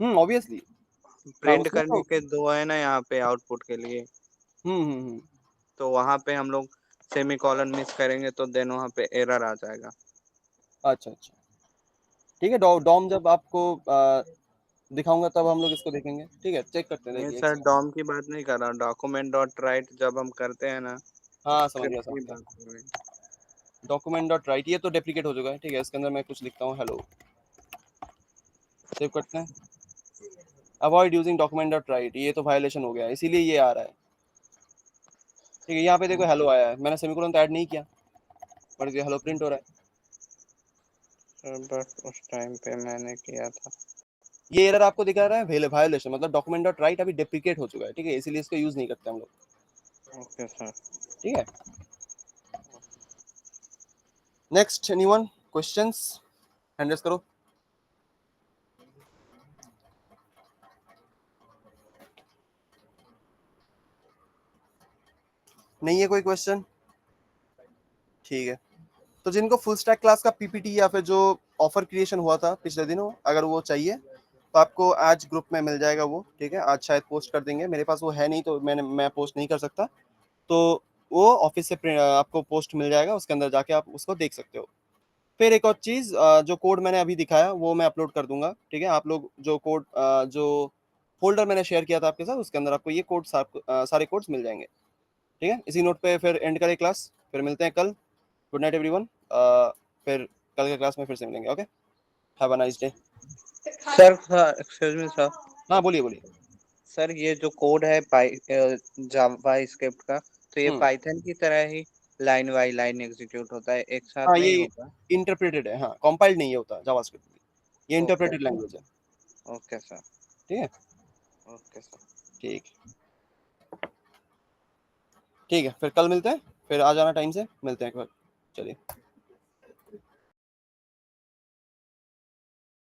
ऑब्वियसली। हाँ प्रिंट उसमें करने तो के दो है ना यहाँ पे आउटपुट के लिए, हम्म। तो वहाँ पे हम लोग सेमी कॉलन मिस करेंगे तो देन वहाँ पे एरर आ जाएगा। अच्छा अच्छा, ठीक है। डॉम जब आपको दिखाऊंगा तब हम लोग इसको देखेंगे। ठीक है, चेक करते हैं, नहीं देखिए एक सर, सेकंड। डॉम की बात नहीं कर रहा, डॉक्यूमेंट डॉट राइट जब हम करते हैं ना, हाँ समझ गया स्क्रिप्ट समझ की गया। बात कर रहे हैं। डॉक्यूमेंट डॉट राइट ये तो डेप्लीकेट हो चुका है। ठीक है, इसके अंदर मैं कुछ लिखता हूँ, हेलो। सेव करते हैं। Avoid using document dot right, ये तो वायलेशन हो गया, इसीलिए ये आ रहा है। ठीक है, यहाँ पे देखो हेलो आया है, मैंने सेमीकोलन तो ऐड नहीं किया, बट ये हेलो प्रिंट हो रहा है। सर बट उस टाइम पे मैंने किया था। ये एरर आपको दिखा रहा है वायलेशन, मतलब डॉक्यूमेंट डॉट राइट अभी डेप्लीकेट हो चुका है। ठीक है, इसीलिए इसको यूज नहीं करते हम लोग। Okay sir. ठीक है, next anyone questions, hand raise करो। नहीं है कोई क्वेश्चन? ठीक है, तो जिनको फुल स्टैक क्लास का पीपीटी या फिर जो ऑफर क्रिएशन हुआ था पिछले दिनों, अगर वो चाहिए तो आपको आज ग्रुप में मिल जाएगा वो। ठीक है, आज शायद पोस्ट कर देंगे, मेरे पास वो है नहीं तो मैं पोस्ट नहीं कर सकता। तो वो ऑफिस से आपको पोस्ट मिल जाएगा, उसके अंदर जाके आप उसको देख सकते हो। फिर एक और चीज़, जो कोड मैंने अभी दिखाया वो मैं अपलोड कर दूंगा। ठीक है, आप लोग जो कोड जो फोल्डर मैंने शेयर किया था आपके साथ, उसके अंदर आपको ये कोड सारे कोड्स मिल जाएंगे। ठीक है, इसी नोट पे फिर एंड करें क्लास, फिर मिलते हैं कल। Good night everyone. फिर कल के क्लास में फिर से मिलेंगे। Okay, have a nice day. Sir excuse me sir. हाँ बोलिए बोलिए। सर ये जो कोड है जावा स्क्रिप्ट का, तो ये पाइथन की तरह ही लाइन बाई लाइन एग्जीक्यूट होता है, एक हाँ साथ नहीं ये होता? इंटरप्रेटेड है, हाँ कंपाइल्ड नहीं होता जावास्क्रिप्ट, ये ओके इंटरप्रेटेड लैंग्वेज है। Okay sir. ठीक है, ओके सर। ठीक। ठीक है, फिर कल मिलते हैं, फिर आ जाना टाइम से, मिलते हैं कल। चलिए।